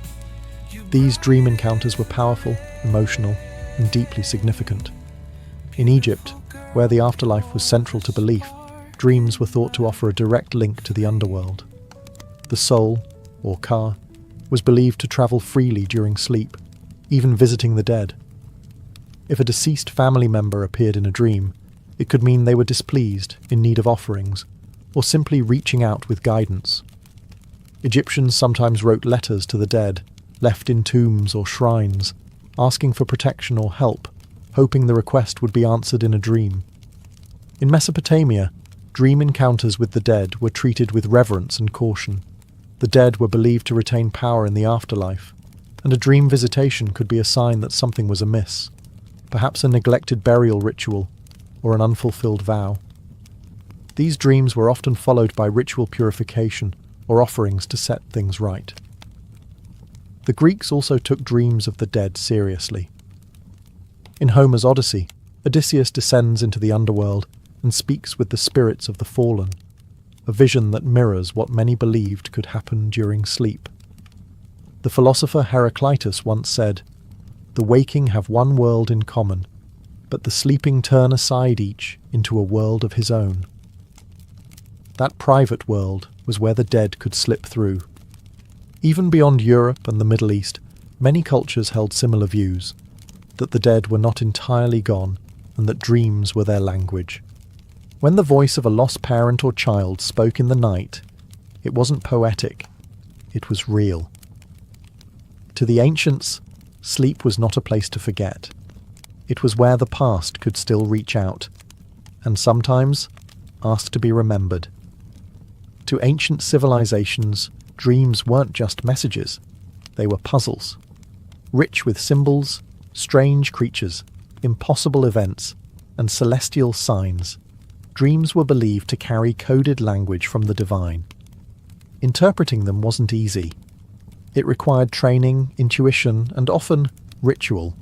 These dream encounters were powerful, emotional, and deeply significant. In Egypt, where the afterlife was central to belief, dreams were thought to offer a direct link to the underworld. The soul, or ka, was believed to travel freely during sleep, even visiting the dead. If a deceased family member appeared in a dream, it could mean they were displeased, in need of offerings, or simply reaching out with guidance. Egyptians sometimes wrote letters to the dead, left in tombs or shrines, asking for protection or help, hoping the request would be answered in a dream. In Mesopotamia, dream encounters with the dead were treated with reverence and caution. The dead were believed to retain power in the afterlife, and a dream visitation could be a sign that something was amiss, perhaps a neglected burial ritual or an unfulfilled vow. These dreams were often followed by ritual purification or offerings to set things right. The Greeks also took dreams of the dead seriously. In Homer's Odyssey, Odysseus descends into the underworld and speaks with the spirits of the fallen, a vision that mirrors what many believed could happen during sleep. The philosopher Heraclitus once said, "The waking have one world in common, but the sleeping turn aside each into a world of his own." That private world was where the dead could slip through. Even beyond Europe and the Middle East, many cultures held similar views, that the dead were not entirely gone and that dreams were their language. When the voice of a lost parent or child spoke in the night, it wasn't poetic, it was real. To the ancients, sleep was not a place to forget. It was where the past could still reach out, and sometimes ask to be remembered. To ancient civilizations, dreams weren't just messages, they were puzzles. Rich with symbols, strange creatures, impossible events, and celestial signs, dreams were believed to carry coded language from the divine. Interpreting them wasn't easy. It required training, intuition, and often ritual.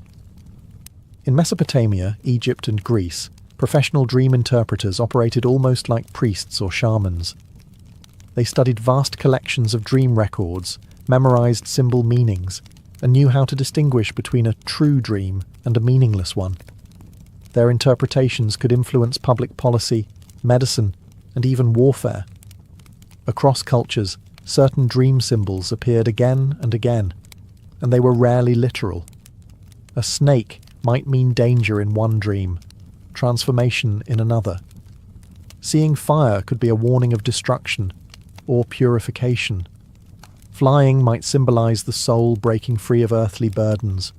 In Mesopotamia, Egypt, and Greece, Professional dream interpreters operated almost like priests or shamans. They studied vast collections of dream records, memorized symbol meanings, and knew how to distinguish between a true dream and a meaningless one. Their interpretations could influence public policy, medicine, and even warfare. Across cultures, certain dream symbols appeared again and again, and they were rarely literal. A snake might mean danger in one dream, transformation in another. Seeing fire could be a warning of destruction or purification. Flying might symbolize the soul breaking free of earthly burdens,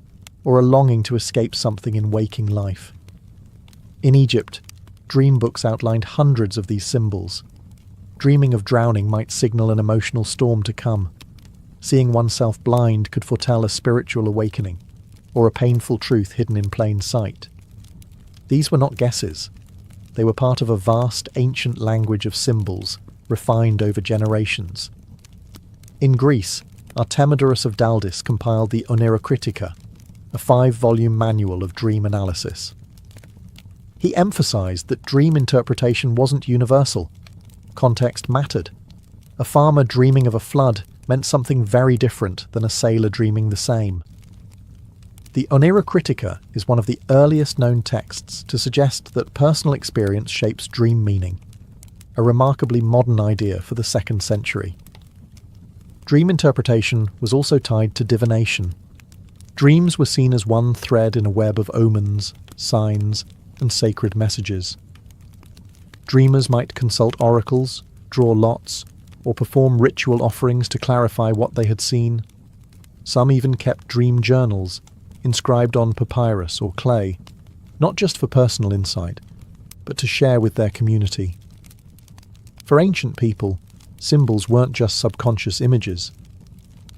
or a longing to escape something in waking life. In Egypt, dream books outlined hundreds of these symbols. Dreaming of drowning might signal an emotional storm to come. Seeing oneself blind could foretell a spiritual awakening, or a painful truth hidden in plain sight. These were not guesses. They were part of a vast, ancient language of symbols, refined over generations. In Greece, Artemidorus of Daldis compiled the Oneirocritica, a 5-volume manual of dream analysis. He emphasized that dream interpretation wasn't universal. Context mattered. A farmer dreaming of a flood meant something very different than a sailor dreaming the same. The Oneirocritica is one of the earliest known texts to suggest that personal experience shapes dream meaning, a remarkably modern idea for the 2nd century. Dream interpretation was also tied to divination. Dreams were seen as one thread in a web of omens, signs, and sacred messages. Dreamers might consult oracles, draw lots, or perform ritual offerings to clarify what they had seen. Some even kept dream journals, inscribed on papyrus or clay, not just for personal insight, but to share with their community. For ancient people, symbols weren't just subconscious images.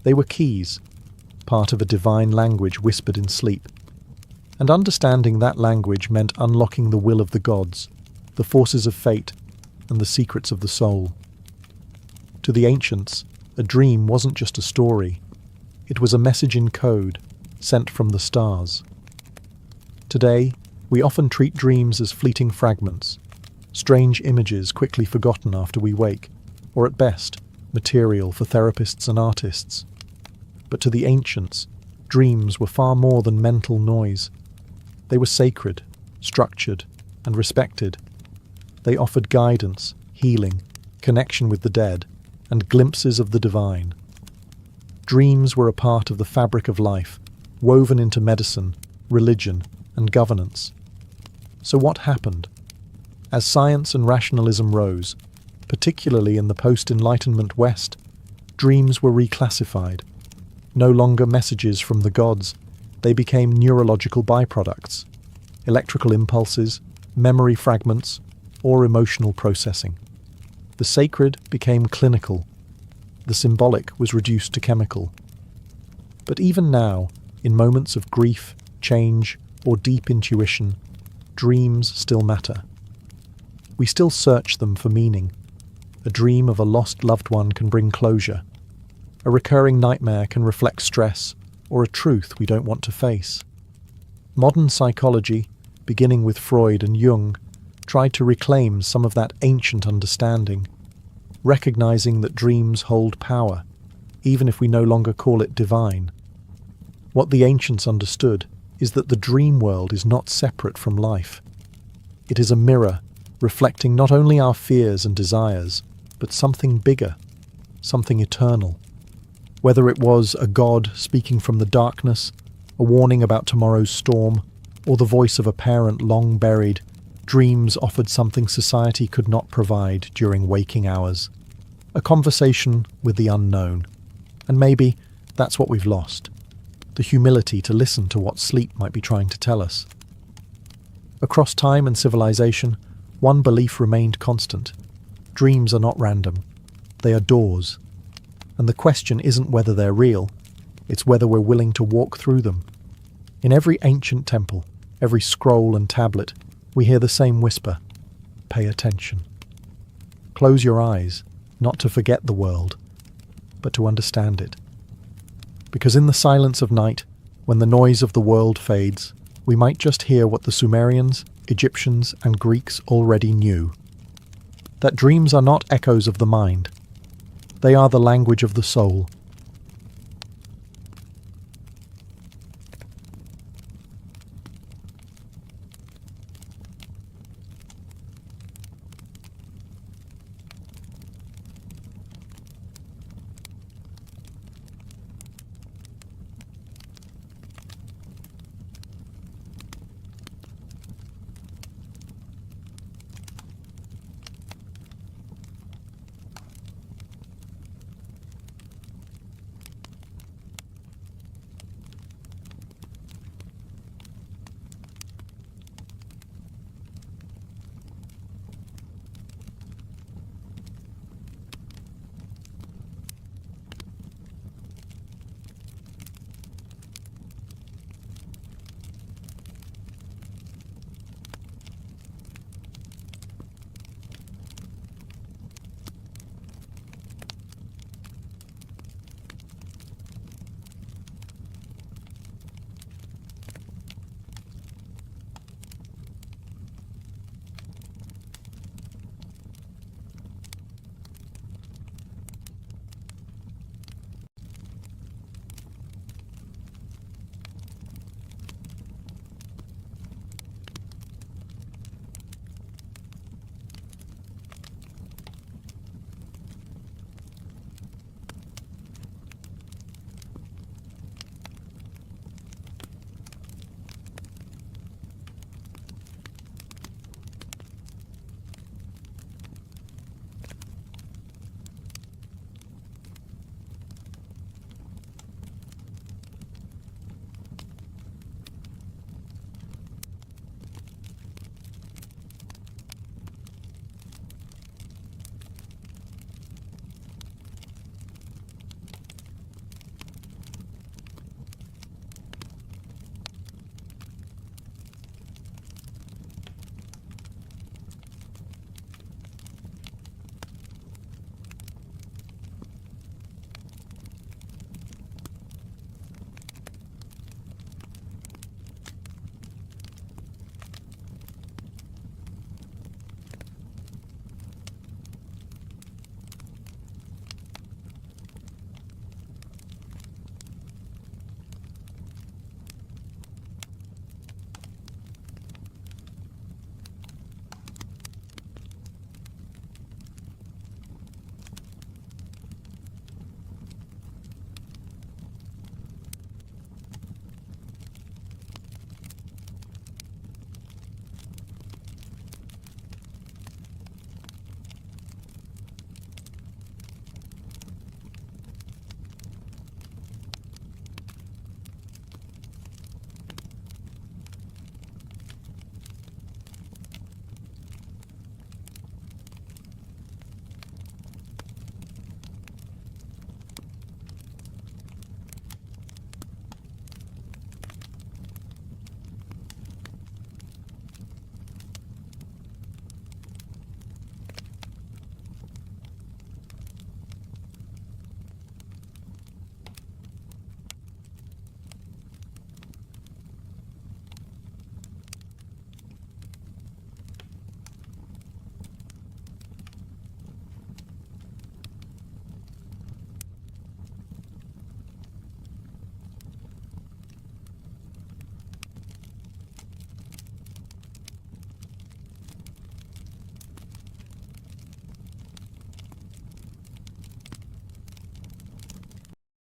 They were keys, part of a divine language whispered in sleep. And understanding that language meant unlocking the will of the gods, the forces of fate, and the secrets of the soul. To the ancients, a dream wasn't just a story. It was a message in code, sent from the stars. Today, we often treat dreams as fleeting fragments, strange images quickly forgotten after we wake, or at best, material for therapists and artists. But to the ancients, dreams were far more than mental noise. They were sacred, structured, and respected. They offered guidance, healing, connection with the dead, and glimpses of the divine. Dreams were a part of the fabric of life, woven into medicine, religion, and governance. So what happened? As science and rationalism rose, particularly in the post-Enlightenment West, dreams were reclassified. No longer messages from the gods, they became neurological byproducts, electrical impulses, memory fragments, or emotional processing. The sacred became clinical. The symbolic was reduced to chemical. But even now, in moments of grief, change, or deep intuition, dreams still matter. We still search them for meaning. A dream of a lost loved one can bring closure. A recurring nightmare can reflect stress or a truth we don't want to face. Modern psychology, beginning with Freud and Jung, tried to reclaim some of that ancient understanding, recognizing that dreams hold power, even if we no longer call it divine. What the ancients understood is that the dream world is not separate from life. It is a mirror reflecting not only our fears and desires, but something bigger, something eternal. Whether it was a god speaking from the darkness, a warning about tomorrow's storm, or the voice of a parent long buried, dreams offered something society could not provide during waking hours. A conversation with the unknown. And maybe that's what we've lost. The humility to listen to what sleep might be trying to tell us. Across time and civilization, one belief remained constant. Dreams are not random. They are doors. And the question isn't whether they're real, it's whether we're willing to walk through them. In every ancient temple, every scroll and tablet, we hear the same whisper: pay attention. Close your eyes, not to forget the world, but to understand it. Because in the silence of night, when the noise of the world fades, we might just hear what the Sumerians Egyptians and Greeks already knew. That dreams are not echoes of the mind. They are the language of the soul,